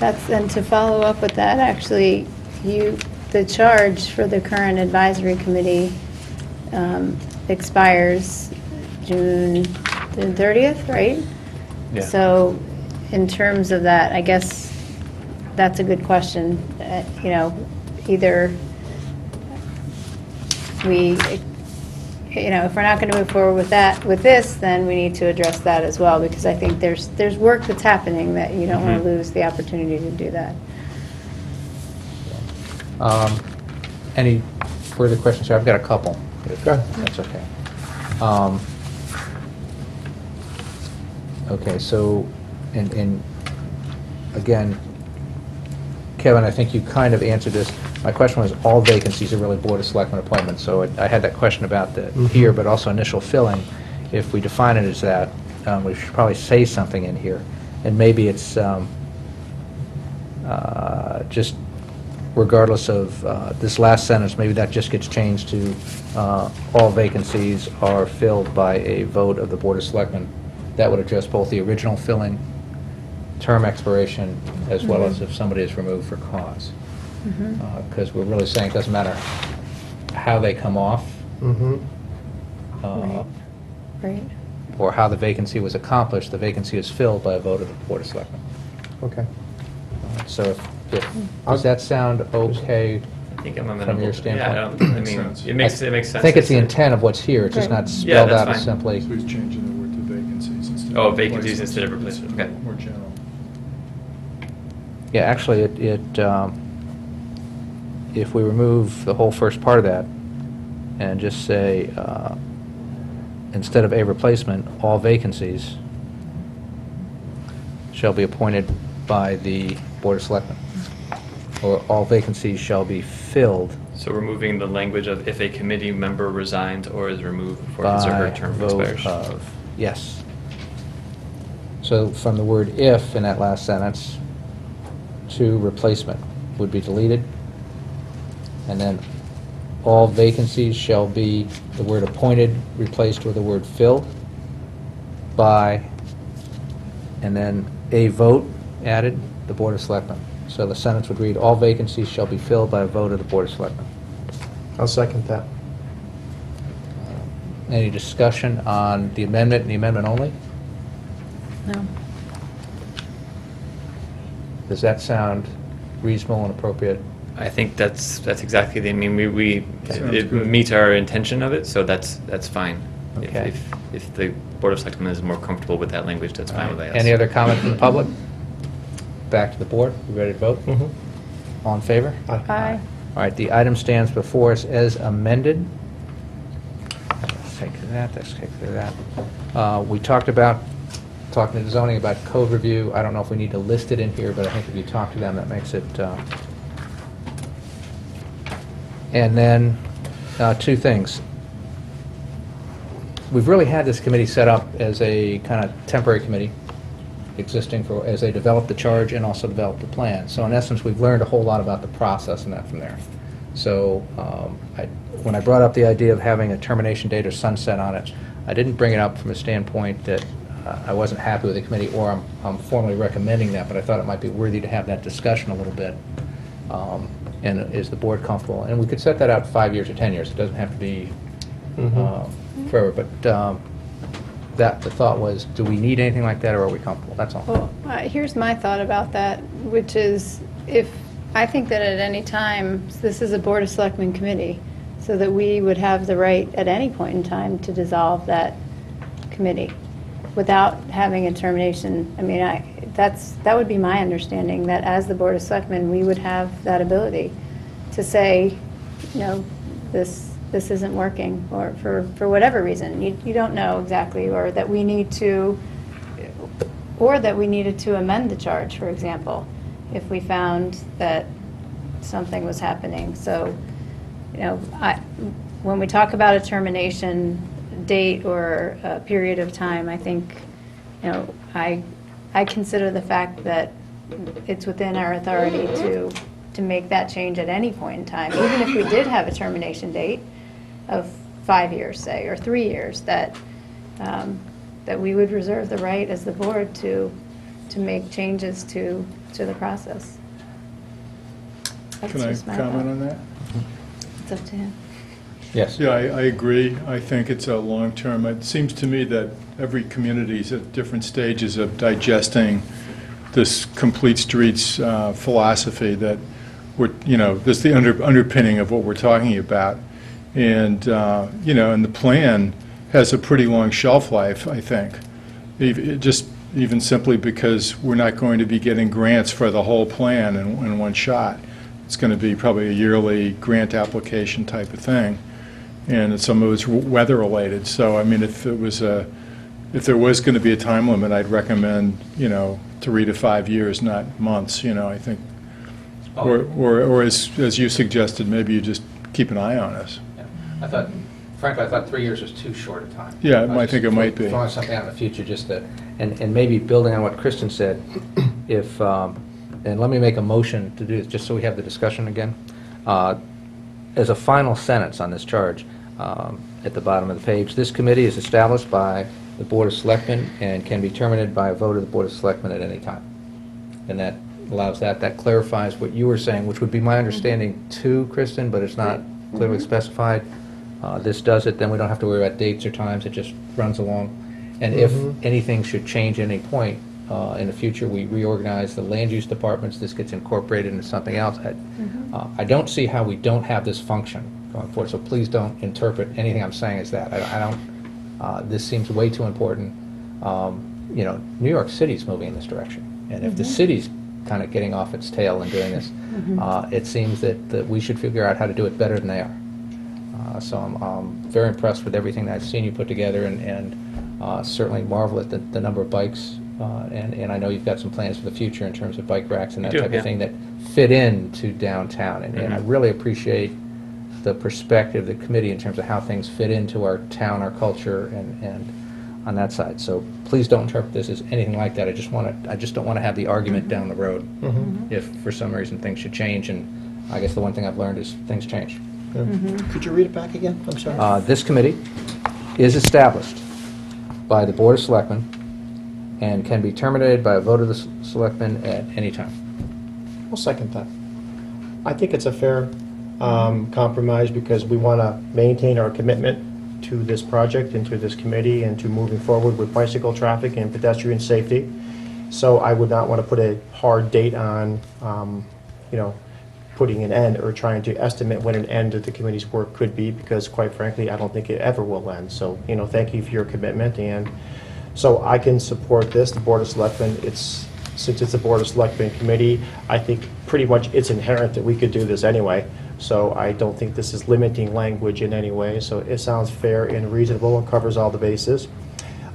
And to follow up with that, actually, the charge for the current advisory committee expires June 30th, right? Yeah. So in terms of that, I guess that's a good question. Either we, if we're not going to move forward with this, then we need to address that as well, because I think there's work that's happening that you don't want to lose the opportunity to do that. Any further questions? I've got a couple, if Go ahead. that's okay. Okay, so, and again, Kevin, I think you kind of answered this. My question was, all vacancies are really Board of Selectmen appointments, so I had that question about the here, but also initial filling. If we define it as that, we should probably say something in here, and maybe it's just regardless of this last sentence, maybe that just gets changed to all vacancies are filled by a vote of the Board of Selectmen. That would address both the original filling, term expiration, as well as if somebody is removed for cause. Because we're really saying it doesn't matter how they come off Right. or how the vacancy was accomplished. The vacancy is filled by a vote of the Board of Selectmen. Okay. So does that sound okay I think I'm from amenable. your standpoint? Yeah, I mean, it makes sense. I think it's the intent of what's here. It's just not Yeah, spelled that's out as fine. simply. So he's changing the word to vacancies instead of Oh, vacancies replacements. instead of replacements, okay. More general. Yeah, actually, if we remove the whole first part of that and just say, instead of a replacement, all vacancies shall be appointed by the Board of Selectmen, or all vacancies shall be filled So removing the language of if a committee member resigns or is removed before his or her by term vote expires. of, yes. So from the word "if" in that last sentence to replacement would be deleted. And then all vacancies shall be, the word appointed replaced with the word filled by and then a vote added, the Board of Selectmen. So the sentence would read, "All vacancies shall be filled by a vote of the Board of Selectmen." I'll second that. Any discussion on the amendment and the amendment only? No. Does that sound reasonable and appropriate? I think that's exactly the, I mean, we Sounds it good. meets our intention of it, so that's fine. Okay. If the Board of Selectmen is more comfortable with that language, that's fine with us. Any other comment from the public? Back to the board. We ready to vote? Mhm. All in favor? Aye. All right, the item stands before us as amended. Let's take care of that, let's take care of that. We talked about, talking to the zoning about code review. I don't know if we need to list it in here, but I think if you talk to them, that makes it... And then, two things. We've really had this committee set up as a kind of temporary committee, existing for, as they develop the charge and also develop the plan. So in essence, we've learned a whole lot about the process and that from there. So when I brought up the idea of having a termination date or sunset on it, I didn't bring it up from a standpoint that I wasn't happy with the committee or I'm formally recommending that, but I thought it might be worthy to have that discussion a little bit. And is the board comfortable? And we could set that out 5 years or 10 years. It doesn't have to be forever, but that the thought was, do we need anything like that, or are we comfortable? That's all. Well, here's my thought about that, which is I think that at any time, this is a Board of Selectmen committee, so that we would have the right at any point in time to dissolve that committee without having a termination. I mean, that would be my understanding, that as the Board of Selectmen, we would have that ability to say, this isn't working, or for whatever reason. You don't know exactly, or that we need to, or that we needed to amend the charge, for example, if we found that something was happening. So, when we talk about a termination date or a period of time, I think, I consider the fact that it's within our authority to make that change at any point in time, even if we did have a termination date of 5 years, say, or 3 years, that we would reserve the right as the board to make changes to the process. That's Can I just my comment thought. on that? It's up to him. Yes. Yeah, I agree. I think it's a long-term. It seems to me that every community is at different stages of digesting this complete streets philosophy that this is the underpinning of what we're talking about. And, and the plan has a pretty long shelf life, I think. Even simply because we're not going to be getting grants for the whole plan in one shot. It's going to be probably a yearly grant application type of thing. And some of it's weather-related. So, I mean, if there was going to be a time limit, I'd recommend, 3 to 5 years, not months, I think. Or as you suggested, maybe you just keep an eye on us. Yeah. Frankly, I thought 3 years was too short a time. Yeah, I think it might be. Throwing something out in the future, just that, and maybe building on what Cristin said, and let me make a motion to do this, just so we have the discussion again. As a final sentence on this charge, at the bottom of the page, this committee is established by the Board of Selectmen and can be terminated by a vote of the Board of Selectmen at any time. And that allows that clarifies what you were saying, which would be my understanding too, Cristin, but it's not clearly specified. This does it, then we don't have to worry about dates or times, it just runs along. And if anything should change at any point in the future, we reorganize the land use departments, this gets incorporated into something else. I don't see how we don't have this function going forward, so please don't interpret anything I'm saying as that. I don't, this seems way too important. New York City's moving in this direction, and if the city's kind of getting off its tail and doing this, it seems that we should figure out how to do it better than they are. So I'm very impressed with everything that I've seen you put together, and certainly marvel at the number of bikes, and I know you've got some plans for the future in terms of bike racks and that type of thing that fit into downtown, and I really appreciate the perspective of the committee in terms of how things fit into our town, our culture, and on that side. So please don't interpret this as anything like that. I just don't want to have the argument down the road if for some reason things should change, and I guess the one thing I've learned is things change. Could you read it back again? I'm sorry. This committee is established by the Board of Selectmen and can be terminated by a vote of the Selectmen at any time. I'll second that. I think it's a fair compromise because we want to maintain our commitment to this project and to this committee and to moving forward with bicycle traffic and pedestrian safety. So I would not want to put a hard date on, putting an end or trying to estimate when an end of the committee's work could be, because quite frankly, I don't think it ever will end. So, thank you for your commitment. And so I can support this, the Board of Selectmen. Since it's a Board of Selectmen committee, I think pretty much it's inherent that we could do this anyway. So I don't think this is limiting language in any way. So it sounds fair and reasonable and covers all the bases.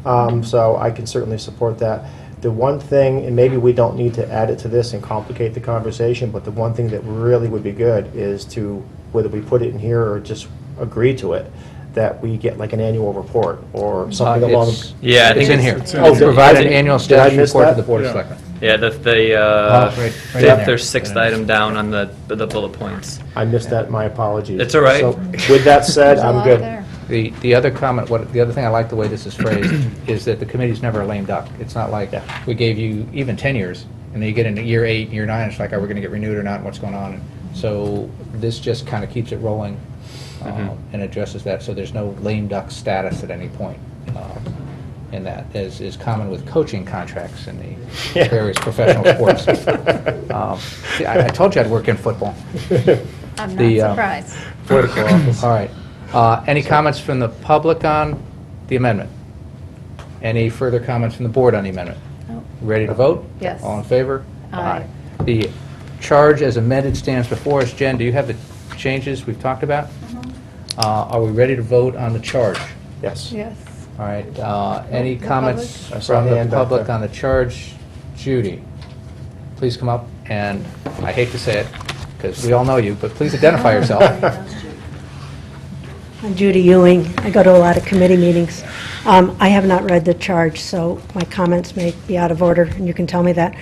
So I can certainly support that. The one thing, and maybe we don't need to add it to this and complicate the conversation, but the one thing that really would be good is to, whether we put it in here or just agree to it, that we get like an annual report or something along. Yeah, I think It's in it's- here. Oh, Provide an did I annual miss status report to that? the Board of Yeah. Selectmen. Yeah, the right in there. fifth or sixth item down on the bullet points. I missed that, my apologies. It's all right. So with that said, There's a I'm lot good. there. The other comment, the other thing I like the way this is phrased, is that the committee's never a lame duck. It's not like we gave you even 10 years, and then you get into year 8, year 9, it's like, are we going to get renewed or not, and what's going on? And so this just kind of keeps it rolling and addresses that, so there's no lame duck status at any point. And that is common with coaching contracts in the various professional sports. See, I told you I'd work in football. I'm not The, surprised. Political office. All right. Any comments from the public on the amendment? Any further comments from the board on the amendment? No. Ready to vote? Yes. All in favor? Aye. The charge as amended stands before us. Jen, do you have the changes we've talked about? Are we ready to vote on the charge? Yes. Yes. All right. Any No comments public? I saw from a the hand back public there. on the charge? Judy, please come up, and I hate to say it, because we all know you, but please identify yourself. I'm Judy Ewing. I go to a lot of committee meetings. I have not read the charge, so my comments may be out of order, and you can tell me that.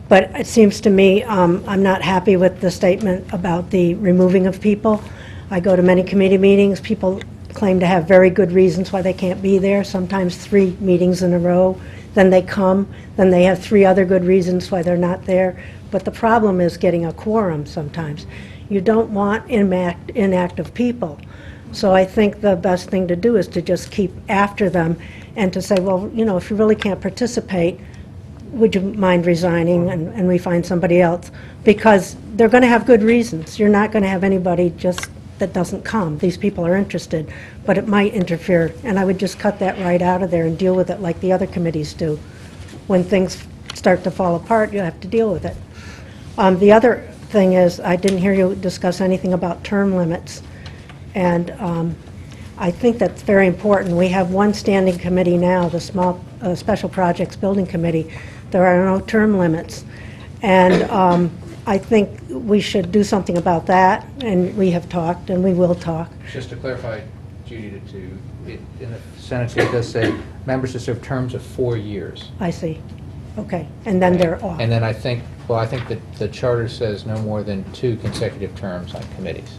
But it seems to me I'm not happy with the statement about the removing of people. I go to many committee meetings. People claim to have very good reasons why they can't be there, sometimes 3 meetings in a row. Then they come, then they have 3 other good reasons why they're not there. But the problem is getting a quorum sometimes. You don't want inactive people. So I think the best thing to do is to just keep after them and to say, well, if you really can't participate, would you mind resigning and we find somebody else? Because they're going to have good reasons. You're not going to have anybody just that doesn't come. These people are interested, but it might interfere. And I would just cut that right out of there and deal with it like the other committees do. When things start to fall apart, you have to deal with it. The other thing is, I didn't hear you discuss anything about term limits. And I think that's very important. We have one standing committee now, the Special Projects Building Committee. There are no term limits. And I think we should do something about that, and we have talked, and we will talk. Just to clarify, Judy, in the sentence, it does say members to serve terms of 4 years. I see. Okay. And then they're off. And then I think that the charter says no more than 2 consecutive terms on committees.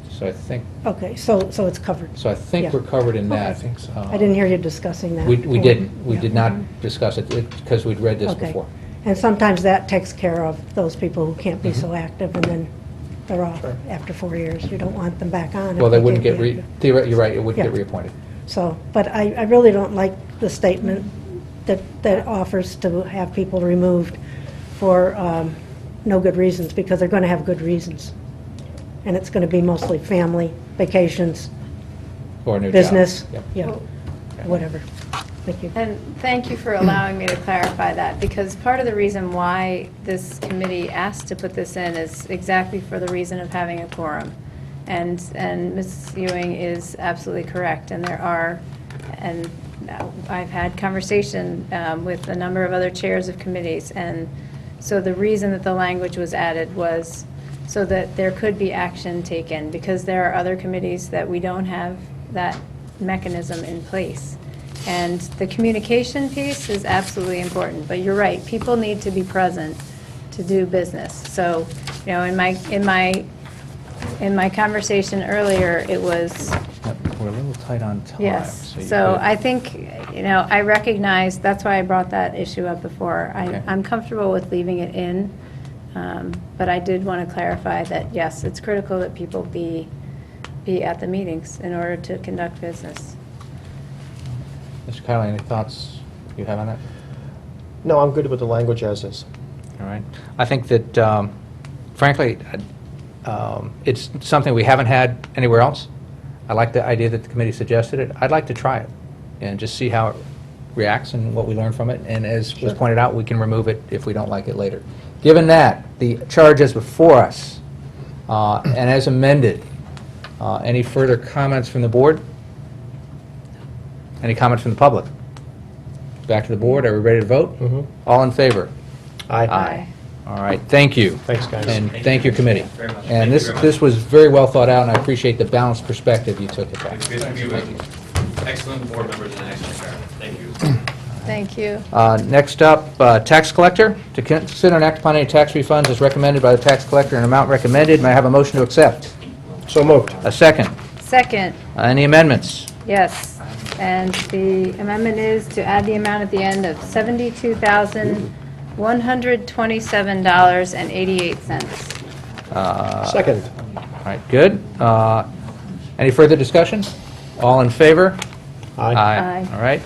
So I think, Okay, so it's covered. I think Yeah. we're covered in that. Okay. I think so. I didn't hear you discussing that. We didn't. We Yeah. did not discuss it because we'd read this Okay. before. And sometimes that takes care of those people who can't be so active, and then they're off after 4 years. You don't want them back on. if Well, they wouldn't can't get, be active. you're right, it wouldn't get Yeah. reappointed. So, but I really don't like the statement that offers to have people removed for no good reasons, because they're going to have good reasons. And it's going to be mostly family, vacations, Or a new job. business, Yep. yeah, whatever. Thank you. And thank you for allowing me to clarify that, because part of the reason why this committee asked to put this in is exactly for the reason of having a quorum. And Ms. Ewing is absolutely correct, and there are, and I've had conversation with a number of other chairs of committees, and so the reason that the language was added was so that there could be action taken, because there are other committees that we don't have that mechanism in place. And the communication piece is absolutely important, but you're right, people need to be present to do business. So, in my conversation earlier, it was We're a little tight on time. Yes, you so could- I think, I recognize, that's why I brought that issue up before. Okay. I'm comfortable with leaving it in, but I did want to clarify that, yes, it's critical that people be at the meetings in order to conduct business. Mr. Kiley, any thoughts you have on that? No, I'm good with the language as is. All right. I think that, frankly, it's something we haven't had anywhere else. I like the idea that the committee suggested it. I'd like to try it and just see how it reacts and what we learn from it. And as was pointed out, we can remove it if we don't like it later. Given that, the charge is before us, and as amended, any further comments from the board? Any comments from the public? Back to the board. Are we ready to vote? Mhm. All in favor? Aye. All right, thank you. Thanks, guys. And thank you, committee. Very much. And Thank you very this much. was very well thought out, and I appreciate the balanced perspective you took at that. You have excellent board members and excellent chair. Thank you. Thank you. Next up, tax collector. To consider and act upon any tax refunds as recommended by the tax collector and amount recommended. May I have a motion to accept? So moved. A second. Second, Any amendments? yes, and the amendment is to add the amount at the end of $72,127.88. Second. All right, good. Any further discussion? All in favor? Aye. All right.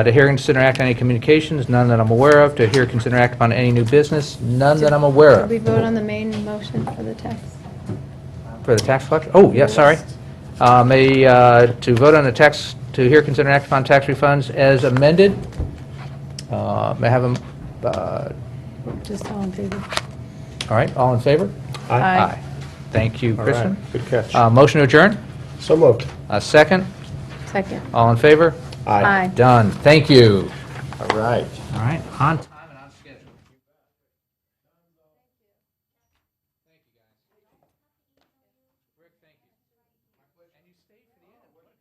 To hear and consider and act on any communications, none that I'm aware of. To hear, consider, and act upon any new business, none that I'm aware Did we of. vote on the main motion for the text? For the tax collector? Oh, yes, sorry. To vote on the tax, to hear, consider, and act upon tax refunds as amended. May I have a, Just all in favor? all right, all in favor? Aye. Thank you, All Kristen. right, good catch. Motion to adjourn? So moved. A second? Second. All in favor? Aye. Done. Thank you. All right. All right, on time and on schedule. Thank you, guys. Rick, thank you. And you stayed for the end.